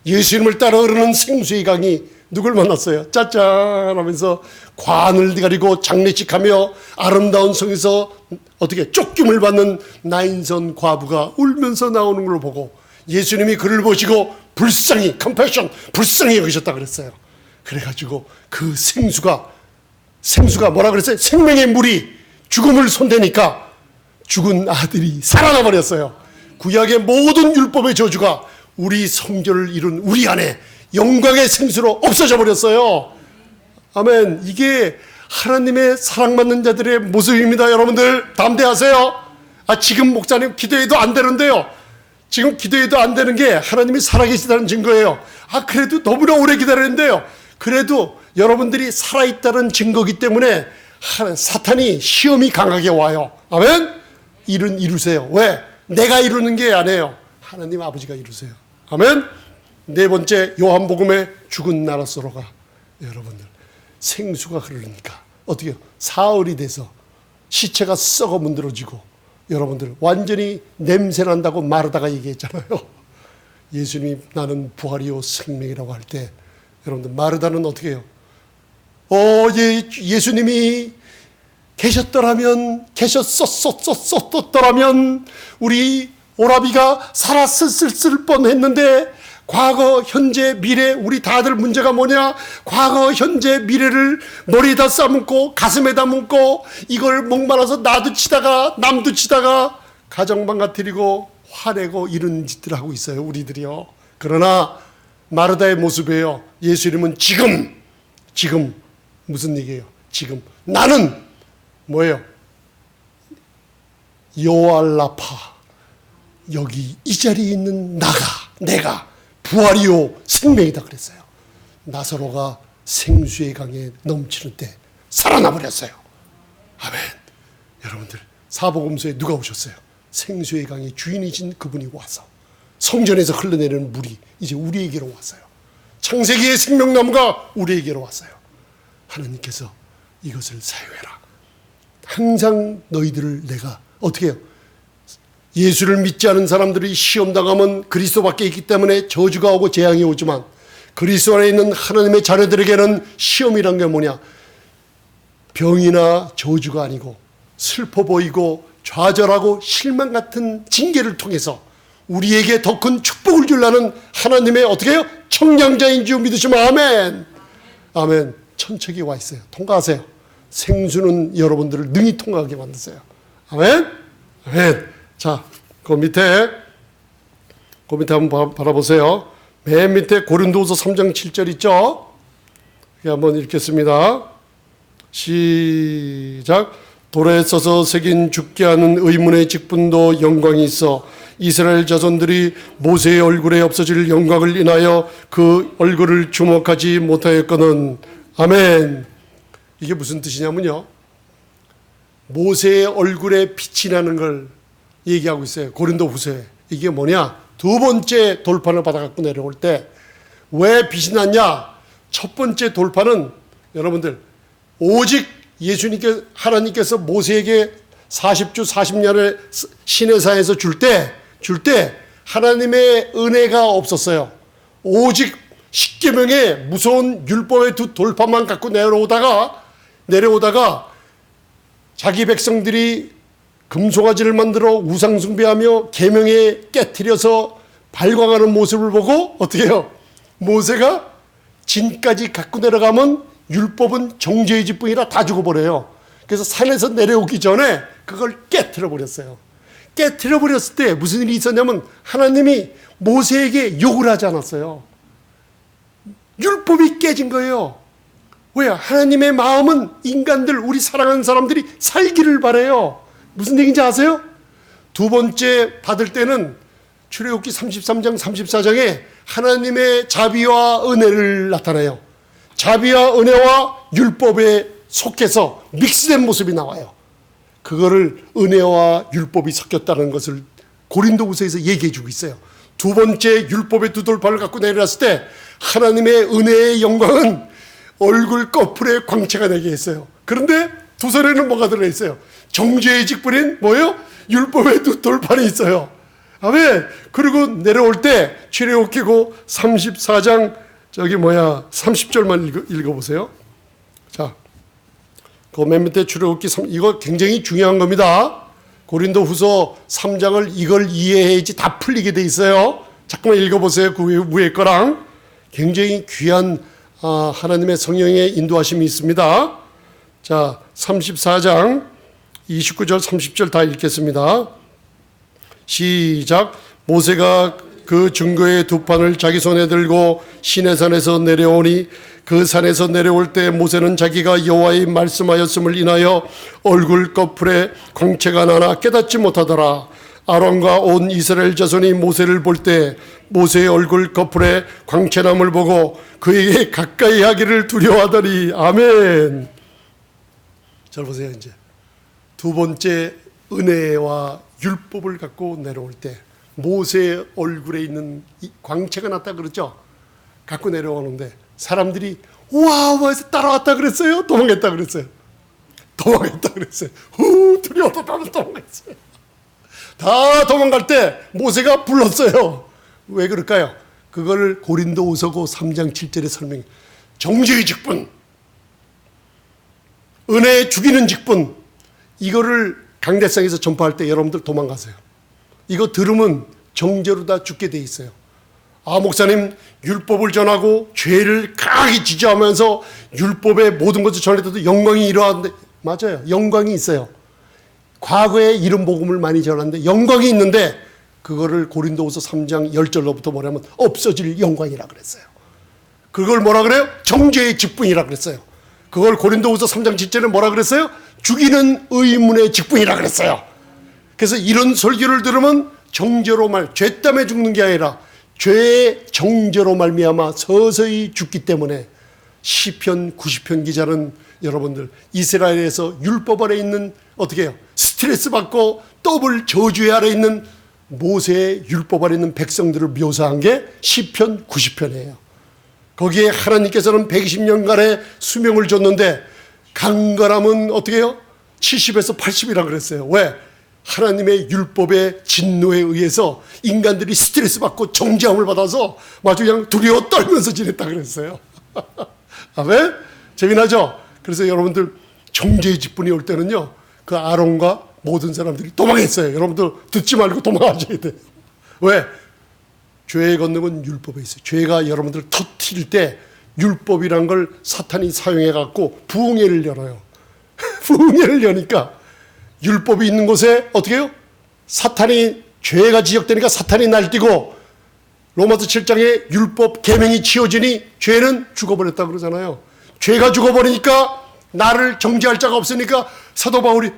예수님을 따라 흐르는 생수의 강이 누굴 만났어요? 짜잔 하면서 관을 가리고 장례식하며 아름다운 성에서 어떻게 쫓김을 받는 나인선 과부가 울면서 나오는 걸 보고 예수님이 그를 보시고 불쌍히, 컴패션, 불쌍히 여기셨다 그랬어요. 그래가지고 그 생수가 뭐라 그랬어요? 생명의 물이 죽음을 손대니까 죽은 아들이 살아나 버렸어요. 구약의 모든 율법의 저주가 우리 성결을 이룬 우리 안에 영광의 생수로 없어져 버렸어요. 아멘. 이게 하나님의 사랑받는 자들의 모습입니다. 여러분들 담대하세요. 지금 목사님 기도해도 안 되는데요. 지금 기도해도 안 되는 게 하나님이 살아계시다는 증거예요. 그래도 너무나 오래 기다렸는데요. 그래도 여러분들이 살아있다는 증거이기 때문에 사탄이 시험이 강하게 와요. 아멘. 일은 이루세요. 왜? 내가 이루는 게 아니에요. 하나님 아버지가 이루세요. 아멘. 네 번째, 요한복음의 죽은 나라서로가 여러분들 생수가 흐르니까 어떻게 해요? 사흘이 돼서 시체가 썩어 문드러지고 여러분들 완전히 냄새 난다고 마르다가 얘기했잖아요. 예수님이 나는 부활이요 생명이라고 할 때 여러분들 마르다는 어떻게 해요? 예수님이 계셨었더라면 우리 오라비가 살았을 뻔했는데 과거, 현재, 미래, 우리 다들 문제가 뭐냐? 과거, 현재, 미래를 머리에다 싸묻고 가슴에다 묻고 이걸 목말라서 나도 치다가 남도 치다가 가정망가뜨리고 화내고 이런 짓들을 하고 있어요. 우리들이요. 그러나 마르다의 모습이에요. 예수님은 지금 무슨 얘기예요? 지금 나는 뭐예요? 요알라파, 여기 이 자리에 있는 내가 부활이요 생명이다 그랬어요. 나사로가 생수의 강에 넘치는 때 살아나 버렸어요. 아멘. 여러분들 사복음서에 누가 오셨어요? 생수의 강의 주인이신 그분이 와서 성전에서 흘러내리는 물이 이제 우리에게로 왔어요. 창세기의 생명나무가 우리에게로 왔어요. 하나님께서 이것을 사용해라. 항상 너희들을 내가 어떻게 해요? 예수를 믿지 않은 사람들이 시험당하면 그리스도밖에 있기 때문에 저주가 오고 재앙이 오지만 그리스도 안에 있는 하나님의 자녀들에게는 시험이란 게 뭐냐? 병이나 저주가 아니고 슬퍼 보이고 좌절하고 실망 같은 징계를 통해서 우리에게 더 큰 축복을 주려는 하나님의 어떻게 해요? 청량자인 줄 믿으시면 아멘. 아멘. 천책이 와 있어요. 통과하세요. 생수는 여러분들을 능히 통과하게 만드세요. 아멘. 아멘. 자, 그 밑에 한번 바라보세요. 맨 밑에 고린도후서 3장 7절 있죠? 한번 읽겠습니다. 시작. 돌에 써서 새긴 죽게 하는 의문의 직분도 영광이 있어 이스라엘 자손들이 모세의 얼굴에 없어질 영광을 인하여 그 얼굴을 주목하지 못하였거든. 아멘. 이게 무슨 뜻이냐면요, 모세의 얼굴에 빛이 나는 걸 얘기하고 있어요. 고린도후서에. 이게 뭐냐? 두 번째 돌판을 받아갖고 내려올 때 왜 빛이 났냐? 첫 번째 돌판은 여러분들 오직 하나님께서 모세에게 40주 40년을 시내산에서 줄 때 하나님의 은혜가 없었어요. 오직 십계명의 무서운 율법의 두 돌판만 갖고 내려오다가 자기 백성들이 금송아지를 만들어 우상 숭배하며 계명에 깨트려서 발광하는 모습을 보고 어떻게 해요? 모세가 진까지 갖고 내려가면 율법은 정죄의 짓뿐이라 다 죽어버려요. 그래서 산에서 내려오기 전에 그걸 깨트려 버렸어요. 깨트려 버렸을 때 무슨 일이 있었냐면 하나님이 모세에게 욕을 하지 않았어요. 율법이 깨진 거예요. 왜? 하나님의 마음은 인간들, 우리 사랑하는 사람들이 살기를 바라요. 무슨 얘기인지 아세요? 두 번째 받을 때는 출애굽기 33장 34장에 하나님의 자비와 은혜를 나타내요. 자비와 은혜와 율법에 속해서 믹스된 모습이 나와요. 그거를 은혜와 율법이 섞였다는 것을 고린도후서에서 얘기해 주고 있어요. 두 번째 율법의 두 돌판을 갖고 내려왔을 때 하나님의 은혜의 영광은 얼굴 꺼풀에 광채가 나게 했어요. 그런데 두 손에는 뭐가 들어있어요? 정죄의 직분인 뭐예요? 율법의 두 돌판이 있어요. 아멘. 그리고 내려올 때 출애굽기고 34장 30절만 읽어보세요. 자, 그 맨 밑에 출애굽기 3, 이거 굉장히 중요한 겁니다. 고린도후서 3장을 이걸 이해해야지 다 풀리게 돼 있어요. 잠깐만 읽어보세요. 그 위에 거랑 굉장히 귀한 하나님의 성령의 인도하심이 있습니다. 자, 34장 29절 30절 다 읽겠습니다. 시작. 모세가 그 증거의 두 판을 자기 손에 들고 시내산에서 내려오니 그 산에서 내려올 때 모세는 자기가 여호와의 말씀하였음을 인하여 얼굴 꺼풀에 광채가 나나 깨닫지 못하더라. 아론과 온 이스라엘 자손이 모세를 볼 때 모세의 얼굴 꺼풀에 광채남을 보고 그에게 가까이 하기를 두려워하더니. 아멘. 잘 보세요. 이제 두 번째 은혜와 율법을 갖고 내려올 때 모세의 얼굴에 있는 이 광채가 났다 그랬죠. 갖고 내려오는데 사람들이 우와 해서 따라왔다 그랬어요? 도망했다 그랬어요? 도망했다 그랬어요. 두려워서 나도 도망했어요. 다 도망갈 때 모세가 불렀어요. 왜 그럴까요? 그걸 고린도후서고 3장 7절에 설명해. 정죄의 직분, 은혜에 죽이는 직분, 이거를 강대상에서 전파할 때 여러분들 도망가세요. 이거 들으면 정죄로 다 죽게 돼 있어요. 목사님 율법을 전하고 죄를 강하게 지지하면서 율법의 모든 것을 전해도 영광이 이러한데, 맞아요. 영광이 있어요. 과거에 이런 복음을 많이 전하는데 영광이 있는데 그거를 고린도후서 3장 10절로부터 뭐냐면 없어질 영광이라 그랬어요. 그걸 뭐라 그래요? 정죄의 직분이라 그랬어요. 그걸 고린도후서 3장 7절에 뭐라 그랬어요? 죽이는 의문의 직분이라 그랬어요. 그래서 이런 설교를 들으면 정죄로 죄 때문에 죽는 게 아니라 죄의 정죄로 말미암아 서서히 죽기 때문에 시편 90편 기자는 여러분들 이스라엘에서 율법 아래 있는 어떻게 해요? 스트레스 받고 더블 저주의 아래 있는 모세의 율법 아래 있는 백성들을 묘사한 게 시편 90편이에요. 거기에 하나님께서는 120년간의 수명을 줬는데 강건함은 어떻게 해요? 70에서 80이라 그랬어요. 왜? 하나님의 율법의 진노에 의해서 인간들이 스트레스 받고 정죄함을 받아서 마주 그냥 두려워 떨면서 지냈다 그랬어요. 아멘? 재미나죠? 그래서 여러분들 정죄의 직분이 올 때는요, 그 아론과 모든 사람들이 도망했어요. 여러분들 듣지 말고 도망하셔야 돼요. 왜? 죄의 권능은 율법에 있어요. 죄가 여러분들 터뜨릴 때 율법이란 걸 사탄이 사용해갖고 부흥회를 열어요. 부흥회를 여니까 율법이 있는 곳에 어떻게 해요? 사탄이, 죄가 지적되니까 사탄이 날뛰고 로마서 7장에 율법 계명이 지어지니 죄는 죽어버렸다 그러잖아요. 죄가 죽어버리니까 나를 정죄할 자가 없으니까 사도 바울이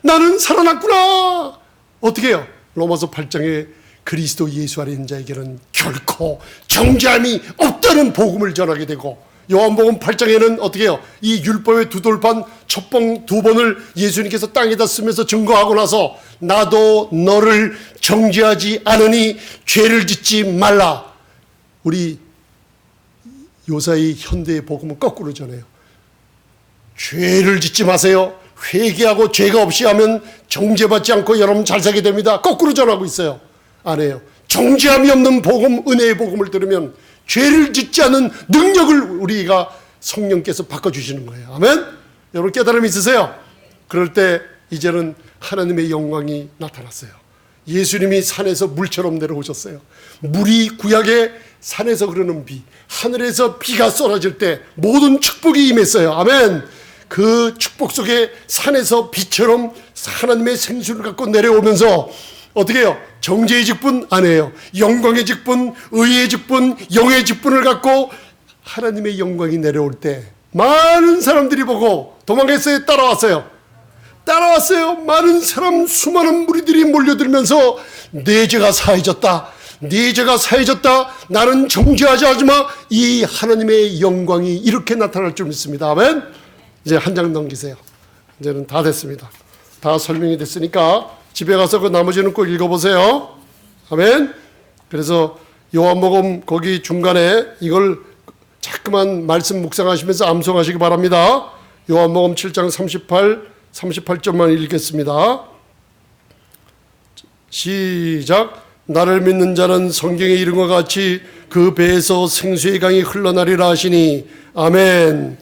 나는 살아났구나. 어떻게 해요? 로마서 8장에 그리스도 예수 안에 있는 자에게는 결코 정죄함이 없다는 복음을 전하게 되고 요한복음 8장에는 어떻게 해요? 이 율법의 두 돌판 첫봉 두 번을 예수님께서 땅에다 쓰면서 증거하고 나서 나도 너를 정죄하지 않으니 죄를 짓지 말라. 우리 요사이 현대의 복음은 거꾸로 전해요. 죄를 짓지 마세요. 회개하고 죄가 없이 하면 정죄받지 않고 여러분 잘 살게 됩니다. 거꾸로 전하고 있어요. 안 해요. 정죄함이 없는 복음, 은혜의 복음을 들으면 죄를 짓지 않은 능력을 우리가 성령께서 바꿔주시는 거예요. 아멘? 여러분 깨달음이 있으세요? 그럴 때 이제는 하나님의 영광이 나타났어요. 예수님이 산에서 물처럼 내려오셨어요. 물이 구약의 산에서 흐르는 비, 하늘에서 비가 쏟아질 때 모든 축복이 임했어요. 아멘. 그 축복 속에 산에서 비처럼 하나님의 생수를 갖고 내려오면서 어떻게 해요? 정죄의 직분 아니에요. 영광의 직분, 의의 직분, 영의 직분을 갖고 하나님의 영광이 내려올 때 많은 사람들이 보고 도망갔어요? 따라왔어요? 따라왔어요. 많은 사람, 수많은 무리들이 몰려들면서 내 죄가 사해졌다. 네 죄가 사해졌다. 나는 정죄하지 않지만 이 하나님의 영광이 이렇게 나타날 줄 믿습니다. 아멘. 이제 한 장 넘기세요. 이제는 다 됐습니다. 다 설명이 됐으니까 집에 가서 그 나머지는 꼭 읽어보세요. 아멘. 그래서 요한복음 거기 중간에 이걸 자꾸만 말씀 묵상하시면서 암송하시기 바랍니다. 요한복음 7장 38절만 읽겠습니다. 시작. 나를 믿는 자는 성경에 이른 것 같이 그 배에서 생수의 강이 흘러나리라 하시니 아멘.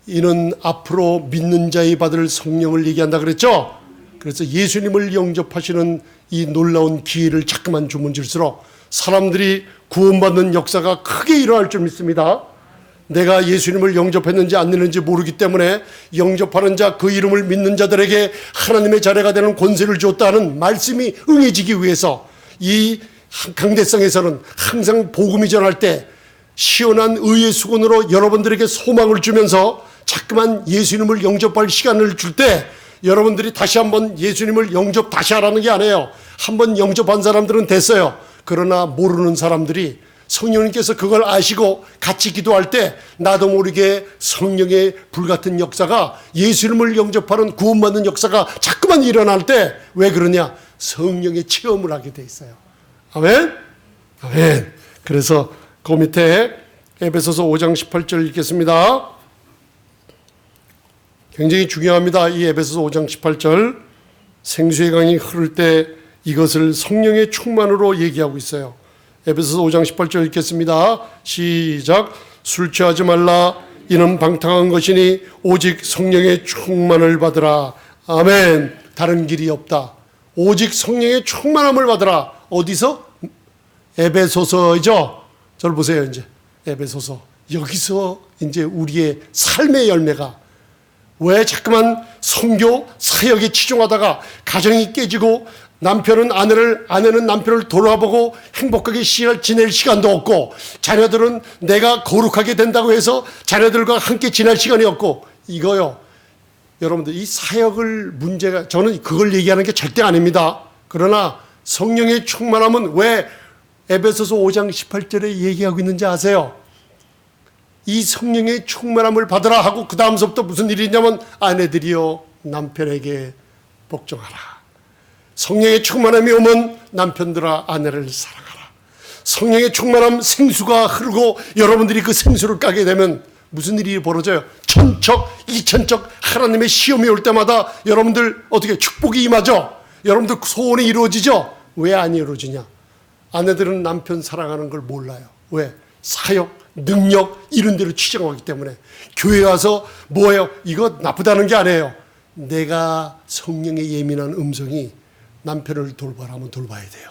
이는 앞으로 믿는 자의 받을 성령을 얘기한다 그랬죠. 그래서 예수님을 영접하시는 이 놀라운 기회를 자꾸만 주문 줄수록 사람들이 구원받는 역사가 크게 일어날 줄 믿습니다. 내가 예수님을 영접했는지 안 했는지 모르기 때문에 영접하는 자, 그 이름을 믿는 자들에게 하나님의 자녀가 되는 권세를 줬다는 말씀이 응해지기 위해서 이 강대성에서는 항상 복음이 전할 때 시원한 의의 수건으로 여러분들에게 소망을 주면서 자꾸만 예수님을 영접할 시간을 줄 때 여러분들이 다시 한번 예수님을 영접 다시 하라는 게 아니에요. 한번 영접한 사람들은 됐어요. 그러나 모르는 사람들이 성령님께서 그걸 아시고 같이 기도할 때 나도 모르게 성령의 불같은 역사가 예수님을 영접하는 구원받는 역사가 자꾸만 일어날 때 왜 그러냐? 성령의 체험을 하게 돼 있어요. 아멘? 아멘. 그래서 그 밑에 에베소서 5장 18절 읽겠습니다. 굉장히 중요합니다. 이 에베소서 5장 18절 생수의 강이 흐를 때 이것을 성령의 충만으로 얘기하고 있어요. 에베소서 5장 18절 읽겠습니다. 시작. 술 취하지 말라. 이는 방탕한 것이니 오직 성령의 충만을 받으라. 아멘. 다른 길이 없다. 오직 성령의 충만함을 받으라. 어디서? 에베소서이죠. 저를 보세요. 이제 에베소서. 여기서 이제 우리의 삶의 열매가 왜 자꾸만 선교 사역에 치중하다가 가정이 깨지고 남편은 아내는 남편을 돌아보고 행복하게 지낼 시간도 없고 자녀들은 내가 거룩하게 된다고 해서 자녀들과 함께 지낼 시간이 없고 이거요. 여러분들 이 사역을 문제가 저는 그걸 얘기하는 게 절대 아닙니다. 그러나 성령의 충만함은 왜 에베소서 5장 18절에 얘기하고 있는지 아세요? 이 성령의 충만함을 받으라 하고 그 다음서부터 무슨 일이 있냐면 아내들이여 남편에게 복종하라. 성령의 충만함이 오면 남편들아 아내를 사랑하라. 성령의 충만함 생수가 흐르고 여러분들이 그 생수를 까게 되면 무슨 일이 벌어져요? 천척, 이천척 하나님의 시험이 올 때마다 여러분들 어떻게 축복이 임하죠? 여러분들 소원이 이루어지죠? 왜 안 이루어지냐? 아내들은 남편 사랑하는 걸 몰라요. 왜? 사역, 능력 이런 데로 치장하기 때문에 교회 와서 뭐예요? 이거 나쁘다는 게 아니에요. 내가 성령의 예민한 음성이 남편을 돌봐라 하면 돌봐야 돼요.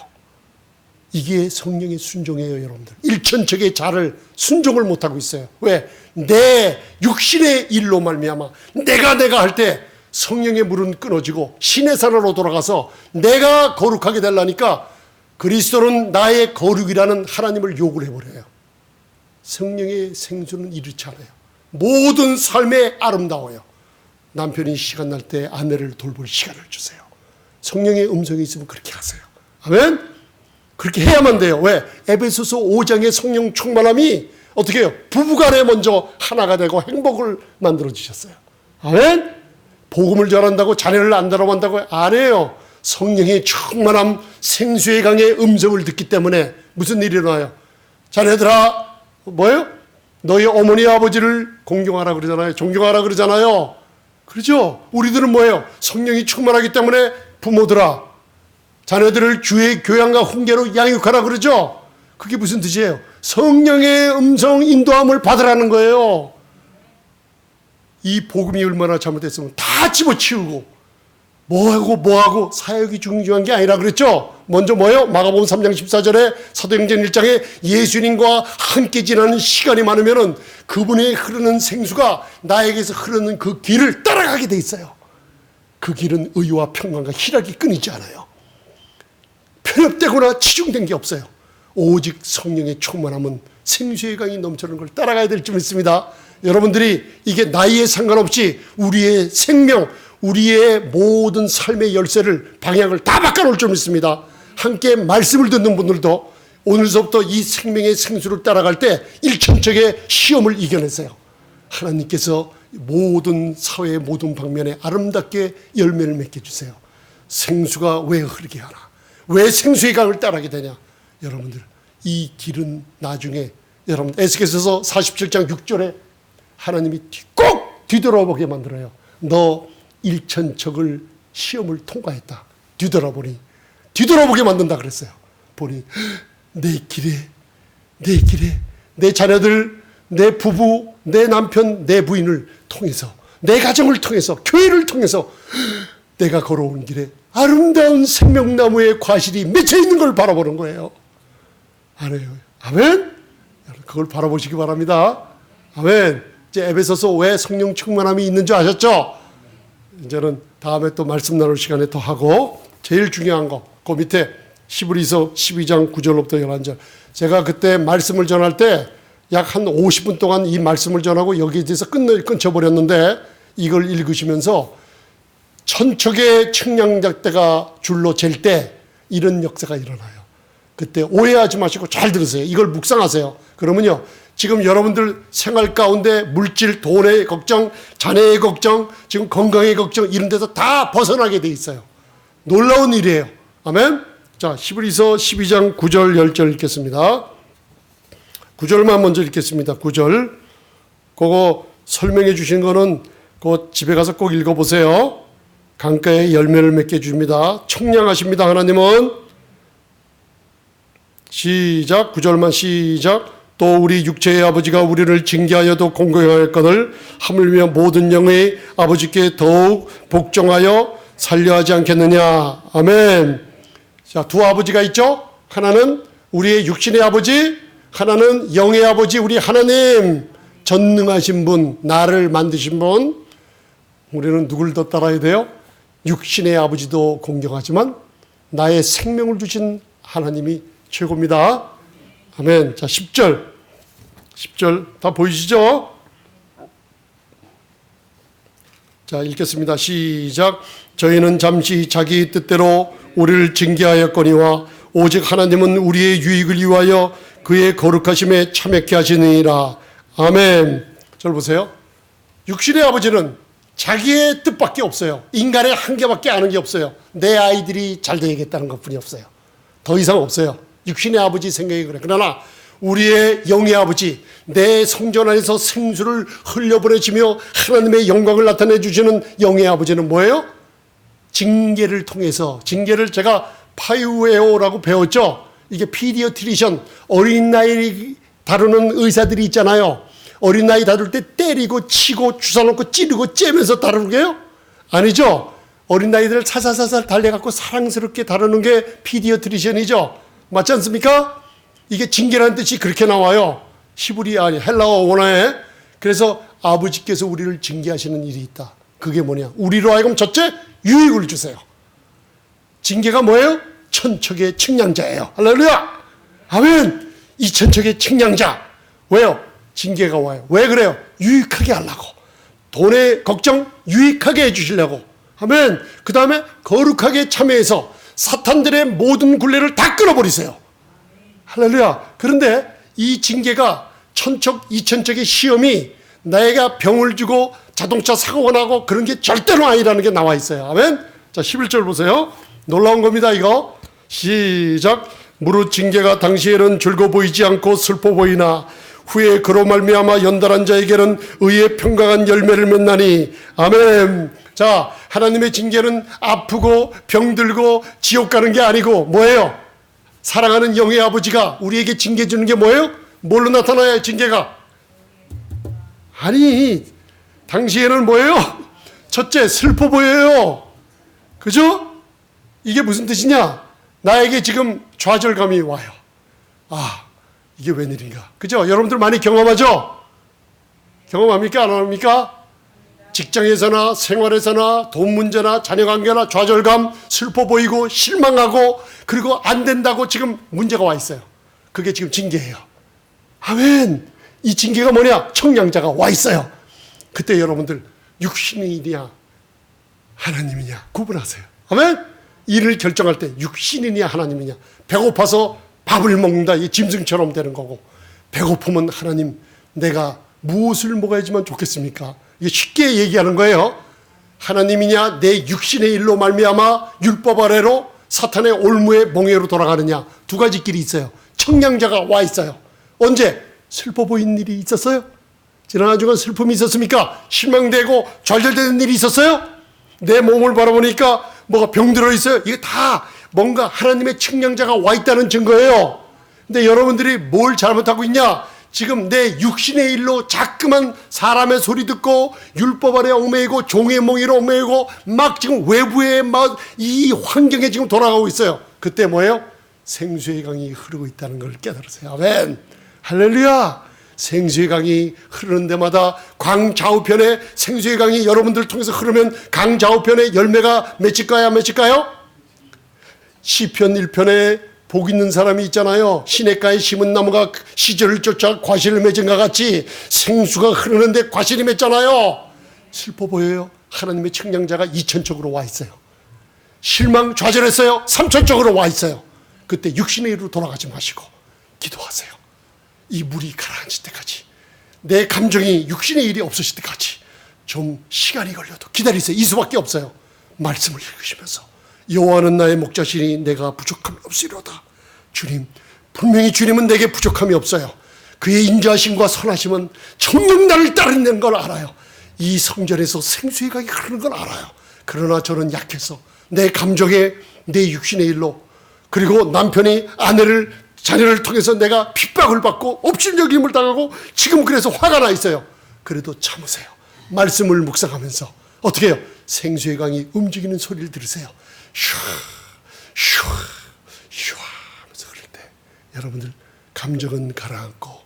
이게 성령의 순종이에요. 여러분들 일천척의 자를 순종을 못하고 있어요. 왜? 내 육신의 일로 말미암아 내가 할 때 성령의 물은 끊어지고 신의 산으로 돌아가서 내가 거룩하게 되려니까 그리스도는 나의 거룩이라는 하나님을 욕을 해버려요. 성령의 생수는 이렇지 않아요. 모든 삶에 아름다워요. 남편이 시간 날 때 아내를 돌볼 시간을 주세요. 성령의 음성이 있으면 그렇게 하세요. 아멘? 그렇게 해야만 돼요. 왜? 에베소서 5장의 성령 충만함이 어떻게 해요? 부부간에 먼저 하나가 되고 행복을 만들어 주셨어요. 아멘? 복음을 전한다고 자녀를 안 다뤄만다고 안 해요. 성령의 충만함, 생수의 강의 음성을 듣기 때문에 무슨 일이 일어나요? 자녀들아, 뭐예요? 너희 어머니 아버지를 공경하라 그러잖아요. 존경하라 그러잖아요. 그렇죠? 우리들은 뭐예요? 성령이 충만하기 때문에 부모들아, 자녀들을 주의 교양과 훈계로 양육하라 그러죠? 그게 무슨 뜻이에요? 성령의 음성 인도함을 받으라는 거예요. 이 복음이 얼마나 잘못됐으면 다 집어치우고 뭐하고 사역이 중요한 게 아니라 그랬죠. 먼저 뭐예요? 마가복음 3장 14절에 사도행전 1장에 예수님과 함께 지나는 시간이 많으면은 그분의 흐르는 생수가 나에게서 흐르는 그 길을 따라가게 돼 있어요. 그 길은 의와 평강과 희락이 끊이지 않아요. 편협되거나 치중된 게 없어요. 오직 성령의 충만함은 생수의 강이 넘치는 걸 따라가야 될 줄 믿습니다. 여러분들이 이게 나이에 상관없이 우리의 생명, 우리의 모든 삶의 열쇠를, 방향을 다 바꿔놓을 줄 믿습니다. 함께 말씀을 듣는 분들도 오늘서부터 이 생명의 생수를 따라갈 때 일천척의 시험을 이겨냈어요. 하나님께서 모든 사회의 모든 방면에 아름답게 열매를 맺게 해주세요. 생수가 왜 흐르게 하나? 왜 생수의 강을 따라가게 되냐? 여러분들, 이 길은 나중에 여러분 에스겔서 47장 6절에 하나님이 꼭 뒤돌아보게 만들어요. 너 일천척을 시험을 통과했다. 뒤돌아보게 만든다 그랬어요. 보니 내 길에 내 자녀들, 내 부부, 내 남편, 내 부인을 통해서, 내 가정을 통해서, 교회를 통해서 내가 걸어온 길에 아름다운 생명나무의 과실이 맺혀 있는 걸 바라보는 거예요. 아멘? 그걸 바라보시기 바랍니다. 아멘. 이제 에베소서 왜 성령 충만함이 있는 줄 아셨죠? 이제는 다음에 또 말씀 나눌 시간에 더 하고, 제일 중요한 거, 그 밑에 히브리서 12장 9절로부터 11절. 제가 그때 말씀을 전할 때 약 한 50분 동안 이 말씀을 전하고 여기에 대해서 끊쳐버렸는데, 이걸 읽으시면서 천척의 측량잣대가 줄로 잴 때 이런 역사가 일어나요. 그때 오해하지 마시고 잘 들으세요. 이걸 묵상하세요. 그러면요, 지금 여러분들 생활 가운데 물질, 돈의 걱정, 자녀의 걱정, 지금 건강의 걱정, 이런 데서 다 벗어나게 돼 있어요. 놀라운 일이에요. 아멘. 자, 히브리서 12장 9절 10절 읽겠습니다. 9절만 먼저 읽겠습니다. 9절. 그거 설명해 주신 거는 그 집에 가서 꼭 읽어보세요. 강가에 열매를 맺게 해줍니다. 청량하십니다. 하나님은. 시작. 9절만 시작. 또 우리 육체의 아버지가 우리를 징계하여도 공경하였거늘 하물며 모든 영의 아버지께 더욱 복종하여 살려하지 않겠느냐. 아멘. 자, 두 아버지가 있죠. 하나는 우리의 육신의 아버지, 하나는 영의 아버지, 우리 하나님, 전능하신 분, 나를 만드신 분. 우리는 누굴 더 따라야 돼요? 육신의 아버지도 공경하지만 나의 생명을 주신 하나님이 최고입니다. 아멘. 자, 10절 다 보이시죠? 자, 읽겠습니다. 시작. 저희는 잠시 자기 뜻대로 우리를 징계하였거니와 오직 하나님은 우리의 유익을 위하여 그의 거룩하심에 참여케 하시느니라. 아멘. 절 보세요. 육신의 아버지는 자기의 뜻밖에 없어요. 인간의 한계밖에 아는 게 없어요. 내 아이들이 잘 되겠다는 것뿐이 없어요. 더 이상 없어요. 육신의 아버지 생각이 그래. 그러나 우리의 영의 아버지, 내 성전 안에서 생수를 흘려보내시며 하나님의 영광을 나타내 주시는 영의 아버지는 뭐예요? 징계를 통해서, 징계를 제가 파이웨어라고 배웠죠. 이게 피디어트리션, 어린 나이 다루는 의사들이 있잖아요. 어린 나이 다룰 때 때리고 치고 주사 놓고 찌르고 째면서 다루게요? 아니죠. 어린 나이들을 살살살살 달래갖고 사랑스럽게 다루는 게 피디어트리션이죠. 맞지 않습니까? 이게 징계라는 뜻이 그렇게 나와요. 헬라어 원어에. 그래서 아버지께서 우리를 징계하시는 일이 있다. 그게 뭐냐? 우리로 하여금 첫째 유익을 주세요. 징계가 뭐예요? 천척의 측량자예요. 할렐루야. 아멘. 이 천척의 측량자. 왜요? 징계가 와요. 왜 그래요? 유익하게 하려고. 돈의 걱정 유익하게 해주시려고. 아멘. 그 다음에 거룩하게 참여해서 사탄들의 모든 굴레를 다 끊어버리세요. 할렐루야. 그런데 이 징계가 천척, 이천척의 시험이 내가 병을 주고 자동차 사고가 나고 그런 게 절대로 아니라는 게 나와 있어요. 아멘. 자, 11절 보세요. 놀라운 겁니다, 이거. 시작. 무릇 징계가 당시에는 즐거 보이지 않고 슬퍼 보이나 후에 그로 말미암아 연달한 자에게는 의의 평강한 열매를 맺나니. 아멘. 자, 하나님의 징계는 아프고 병들고 지옥 가는 게 아니고 뭐예요? 사랑하는 영의 아버지가 우리에게 징계 주는 게 뭐예요? 뭘로 나타나요, 징계가? 아니, 당시에는 뭐예요? 첫째, 슬퍼 보여요. 그죠? 이게 무슨 뜻이냐? 나에게 지금 좌절감이 와요. 아, 이게 웬일인가? 그죠? 여러분들 많이 경험하죠? 경험합니까? 안 합니까? 직장에서나 생활에서나 돈 문제나 자녀 관계나 좌절감, 슬퍼 보이고 실망하고 그리고 안 된다고 지금 문제가 와 있어요. 그게 지금 징계예요. 아멘. 이 징계가 뭐냐? 청량자가 와 있어요. 그때 여러분들 육신의 일이냐 하나님이냐 구분하세요. 아멘. 일을 결정할 때 육신이냐 하나님이냐. 배고파서 밥을 먹는다, 이 짐승처럼 되는 거고, 배고프면 하나님 내가 무엇을 먹어야지만 좋겠습니까? 이게 쉽게 얘기하는 거예요. 하나님이냐 내 육신의 일로 말미암아 율법 아래로 사탄의 올무의 몽해로 돌아가느냐. 두 가지 길이 있어요. 청량자가 와 있어요. 언제? 슬퍼 보이는 일이 있었어요? 지난 한 주간 슬픔이 있었습니까? 실망되고 좌절되는 일이 있었어요? 내 몸을 바라보니까 뭐가 병들어 있어요? 이게 다 뭔가 하나님의 측량자가 와 있다는 증거예요. 근데 여러분들이 뭘 잘못하고 있냐? 지금 내 육신의 일로 자꾸만 사람의 소리 듣고 율법 아래 얽매이고 종의 몽이로 얽매이고 막 지금 외부의 막 이 환경에 지금 돌아가고 있어요. 그때 뭐예요? 생수의 강이 흐르고 있다는 걸 깨달으세요. 아멘. 할렐루야. 생수의 강이 흐르는 데마다 강 좌우편에 생수의 강이 여러분들 통해서 흐르면 강 좌우편에 열매가 맺힐까요? 안 맺힐까요? 시편 1편에 복 있는 사람이 있잖아요. 시냇가에 심은 나무가 시절을 쫓아 과실을 맺은 것 같이 생수가 흐르는데 과실이 맺잖아요. 슬퍼 보여요. 하나님의 측량자가 2천척으로 와 있어요. 실망 좌절했어요. 3천척으로 와 있어요. 그때 육신의 일로 돌아가지 마시고 기도하세요. 이 물이 가라앉을 때까지, 내 감정이 육신의 일이 없으실 때까지 좀 시간이 걸려도 기다리세요. 이 수밖에 없어요. 말씀을 읽으시면서 여호와는 나의 목자시니 내가 부족함이 없으리로다. 주님, 분명히 주님은 내게 부족함이 없어요. 그의 인자하심과 선하심은 청령 나를 따르는 걸 알아요. 이 성전에서 생수의 강이 흐르는 걸 알아요. 그러나 저는 약해서 내 감정에 내 육신의 일로, 그리고 남편이 아내를 자녀를 통해서 내가 핍박을 받고 업신여김을 당하고 지금 그래서 화가 나 있어요. 그래도 참으세요. 말씀을 묵상하면서 어떻게 해요? 생수의 강이 움직이는 소리를 들으세요. 슈, 슈, 슈 하면서 흐를 때 여러분들 감정은 가라앉고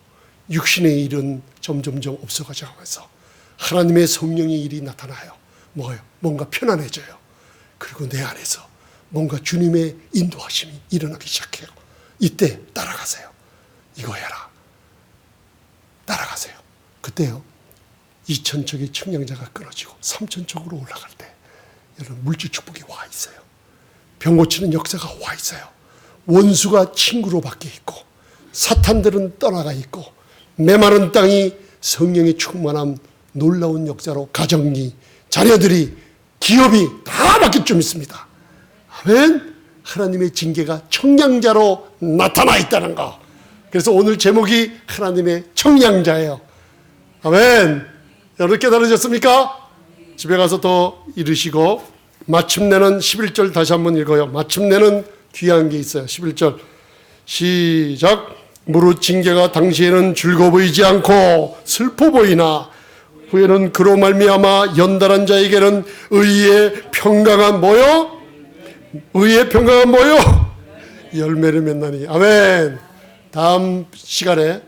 육신의 일은 점점점 없어가져 가면서 하나님의 성령의 일이 나타나요. 뭐예요? 뭔가 편안해져요. 그리고 내 안에서 뭔가 주님의 인도하심이 일어나기 시작해요. 이때 따라가세요. 이거 해라. 따라가세요. 그때요, 2천척의 측량자가 끊어지고 3천척으로 올라갈 때 여러분 물질 축복이 와 있어요. 병 고치는 역사가 와 있어요. 원수가 친구로 바뀌어 있고 사탄들은 떠나가 있고 메마른 땅이 성령의 충만한 놀라운 역사로 가정이, 자녀들이, 기업이 다 바뀔 좀 있습니다. 아멘. 하나님의 징계가 청량자로 나타나 있다는 거. 그래서 오늘 제목이 하나님의 청량자예요. 아멘. 여러분 깨달으셨습니까? 집에 가서 더 이르시고, 마침내는 11절 다시 한번 읽어요. 마침내는 귀한 게 있어요. 11절 시작. 무릇 징계가 당시에는 즐거워 보이지 않고 슬퍼 보이나 후에는 그로 말미암아 연달한 자에게는 의의 평강한 뭐요? 의의 평강은 뭐요? 열매를 맺나니. 아멘. 다음 시간에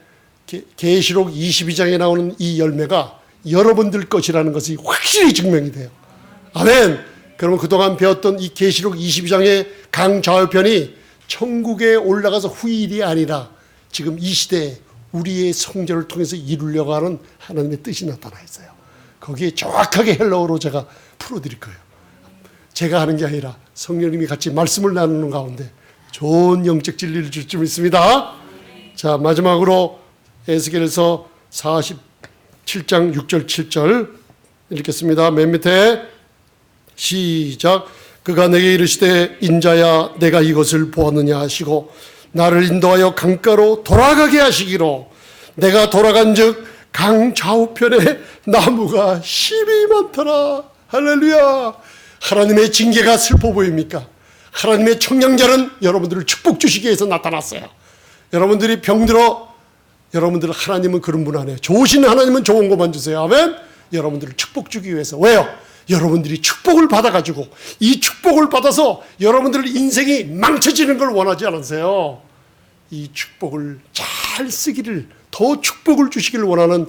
계시록 22장에 나오는 이 열매가 여러분들 것이라는 것이 확실히 증명이 돼요. 아멘. 그러면 그동안 배웠던 이 계시록 22장의 강 좌우편이 천국에 올라가서 후일이 아니라 지금 이 시대에 우리의 성전을 통해서 이루려고 하는 하나님의 뜻이 나타나 있어요. 거기에 정확하게 헬라어로 제가 풀어드릴 거예요. 제가 하는 게 아니라 성령님이 같이 말씀을 나누는 가운데 좋은 영적 진리를 줄 줄 믿습니다. 자, 마지막으로 에스겔서 47장 6절 7절 읽겠습니다. 맨 밑에 시작. 그가 내게 이르시되 인자야 내가 이것을 보았느냐 하시고 나를 인도하여 강가로 돌아가게 하시기로 내가 돌아간즉 강 좌우편에 나무가 심이 많더라. 할렐루야. 하나님의 징계가 슬퍼 보입니까? 하나님의 청량자는 여러분들을 축복 주시기 위해서 나타났어요. 여러분들이 병들어, 여러분들 하나님은 그런 분 아니에요. 좋으신 하나님은 좋은 것만 주세요. 아멘. 여러분들을 축복 주기 위해서. 왜요? 여러분들이 축복을 받아가지고 이 축복을 받아서 여러분들 인생이 망쳐지는 걸 원하지 않으세요. 이 축복을 잘 쓰기를, 더 축복을 주시기를 원하는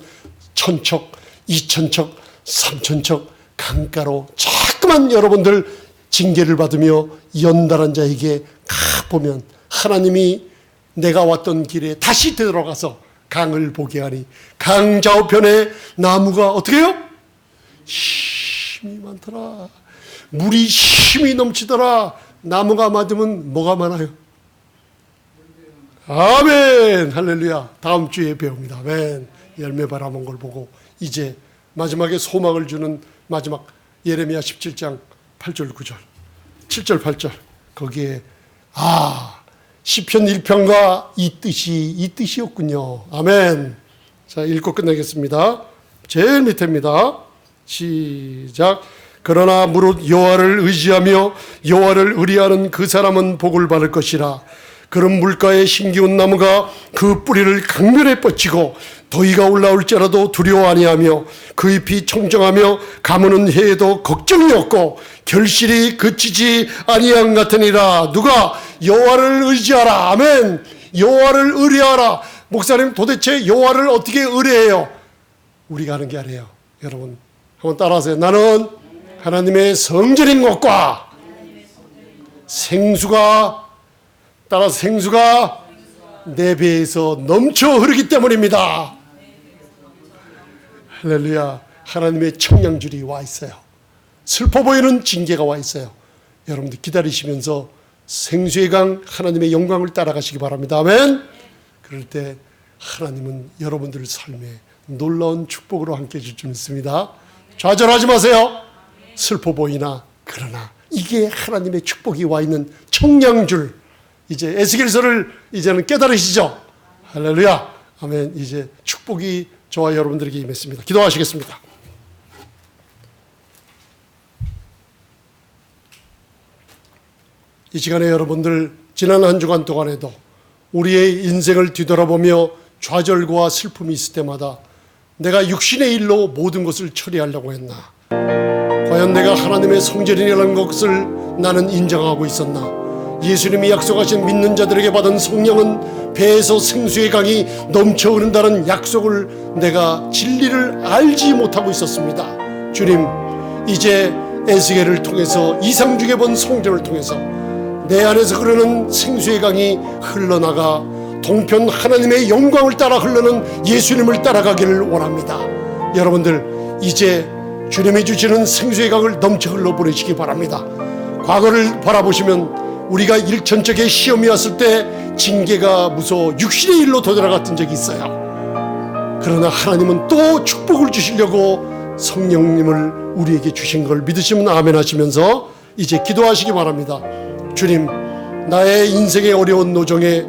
천척, 이천척, 삼천척 강가로 자꾸만 여러분들 징계를 받으며 연달한 자에게 가보면 하나님이 내가 왔던 길에 다시 되돌아가서 강을 보게 하니 강 좌우편에 나무가 어떻게 해요? 힘이 많더라. 물이 힘이 넘치더라. 나무가 맞으면 뭐가 많아요? 아멘. 할렐루야. 다음 주에 배웁니다. 아멘. 열매 바라본 걸 보고 이제 마지막에 소망을 주는 마지막 예레미야 17장 8절 9절 7절 8절 거기에 시편 1편과 이 뜻이었군요. 아멘. 자, 읽고 끝내겠습니다. 제일 밑에입니다. 시작. 그러나 무릇 여호와를 의지하며 여호와를 의리하는 그 사람은 복을 받을 것이라. 그런 물가에 심기운 나무가 그 뿌리를 강렬에 뻗치고 더위가 올라올지라도 두려워 아니하며 그 잎이 청정하며 가무는 해에도 걱정이 없고 결실이 그치지 아니한 같으니라. 누가? 여호와를 의지하라. 아멘. 여호와를 의뢰하라. 목사님, 도대체 여호와를 어떻게 의뢰해요? 우리가 하는 게 아니에요. 여러분 한번 따라하세요. 나는 하나님의 성전인 것과 생수가, 따라서 생수가 내 배에서 넘쳐 흐르기 때문입니다. 할렐루야. 하나님의 청량줄이 와 있어요. 슬퍼 보이는 징계가 와 있어요. 여러분들 기다리시면서 생수의 강 하나님의 영광을 따라가시기 바랍니다. 아멘. 그럴 때 하나님은 여러분들 삶에 놀라운 축복으로 함께해 줄 줄 믿습니다. 좌절하지 마세요. 슬퍼 보이나 그러나 이게 하나님의 축복이 와 있는 청량줄. 이제 에스겔서를 이제는 깨달으시죠? 할렐루야. 아멘. 이제 축복이 저와 여러분들에게 임했습니다. 기도하시겠습니다. 이 시간에 여러분들 지난 한 주간 동안에도 우리의 인생을 뒤돌아보며 좌절과 슬픔이 있을 때마다 내가 육신의 일로 모든 것을 처리하려고 했나? 과연 내가 하나님의 성전이라는 것을 나는 인정하고 있었나? 예수님이 약속하신 믿는 자들에게 받은 성령은 배에서 생수의 강이 넘쳐 흐른다는 약속을 내가 진리를 알지 못하고 있었습니다. 주님, 이제 에스겔을 통해서 이상 중에 본 성전을 통해서 내 안에서 흐르는 생수의 강이 흘러나가 동편 하나님의 영광을 따라 흐르는 예수님을 따라가기를 원합니다. 여러분들 이제 주님이 주시는 생수의 강을 넘쳐 흘러보내시기 바랍니다. 과거를 바라보시면 우리가 일천적의 시험이 왔을 때 징계가 무서워 육신의 일로 되돌아갔던 적이 있어요. 그러나 하나님은 또 축복을 주시려고 성령님을 우리에게 주신 걸 믿으시면 아멘 하시면서 이제 기도하시기 바랍니다. 주님, 나의 인생의 어려운 노정에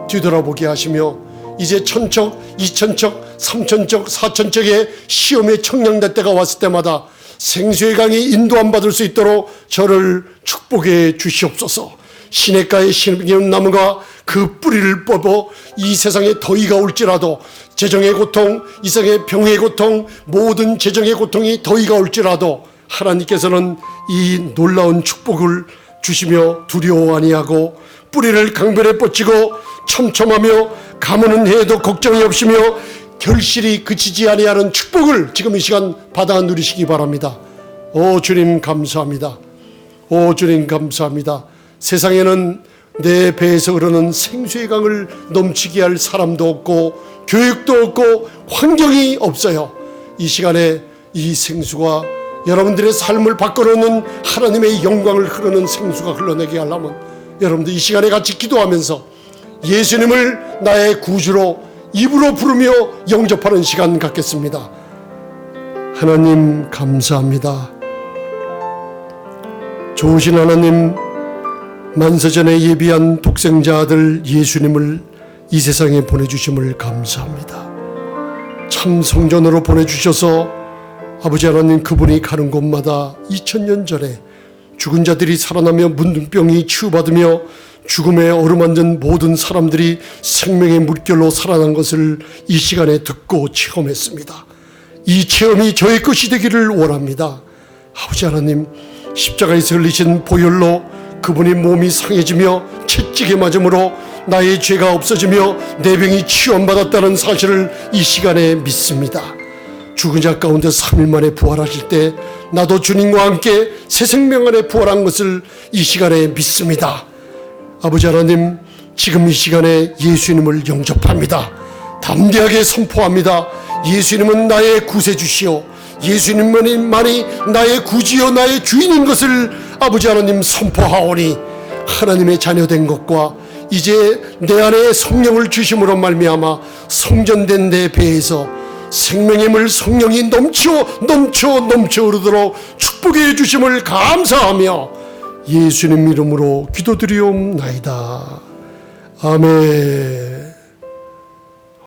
뒤돌아보게 하시며 이제 천척, 이천척, 삼천척, 사천척의 시험의 청량될 때가 왔을 때마다 생수의 강이 인도함 받을 수 있도록 저를 축복해 주시옵소서. 시냇가에 심기운 나무가 그 뿌리를 뻗어 이 세상에 더위가 올지라도 재정의 고통, 이 세상의 병의 고통, 모든 재정의 고통이 더위가 올지라도 하나님께서는 이 놀라운 축복을 주시며 두려워 아니하고 뿌리를 강변에 뻗치고 촘촘하며 가무는 해에도 걱정이 없으며 결실이 그치지 아니하는 축복을 지금 이 시간 받아 누리시기 바랍니다. 오 주님 감사합니다. 오 주님 감사합니다. 세상에는 내 배에서 흐르는 생수의 강을 넘치게 할 사람도 없고 교육도 없고 환경이 없어요. 이 시간에 이 생수가 여러분들의 삶을 바꿔놓는 하나님의 영광을 흐르는 생수가 흘러내게 하려면 여러분들 이 시간에 같이 기도하면서 예수님을 나의 구주로 입으로 부르며 영접하는 시간 갖겠습니다. 하나님 감사합니다. 좋으신 하나님, 만세전에 예비한 독생자 아들 예수님을 이 세상에 보내주심을 감사합니다. 참 성전으로 보내주셔서 아버지 하나님, 그분이 가는 곳마다 2000년 전에 죽은 자들이 살아나며 문둥병이 치유받으며 죽음에 어루만진 모든 사람들이 생명의 물결로 살아난 것을 이 시간에 듣고 체험했습니다. 이 체험이 저의 것이 되기를 원합니다. 아버지 하나님, 십자가에서 흘리신 보혈로 그분이 몸이 상해지며 채찍에 맞음으로 나의 죄가 없어지며 내 병이 치유받았다는 사실을 이 시간에 믿습니다. 죽은 자 가운데 3일 만에 부활하실 때 나도 주님과 함께 새 생명 안에 부활한 것을 이 시간에 믿습니다. 아버지 하나님, 지금 이 시간에 예수님을 영접합니다. 담대하게 선포합니다. 예수님은 나의 구세주시오, 예수님만이 나의 구주요 나의 주인인 것을 아버지 하나님 선포하오니, 하나님의 자녀된 것과 이제 내 안에 성령을 주심으로 말미암아 성전된 내 배에서 생명의 물 성령이 넘쳐 흐르도록 축복해 주심을 감사하며 예수님 이름으로 기도드리옵나이다. 아멘.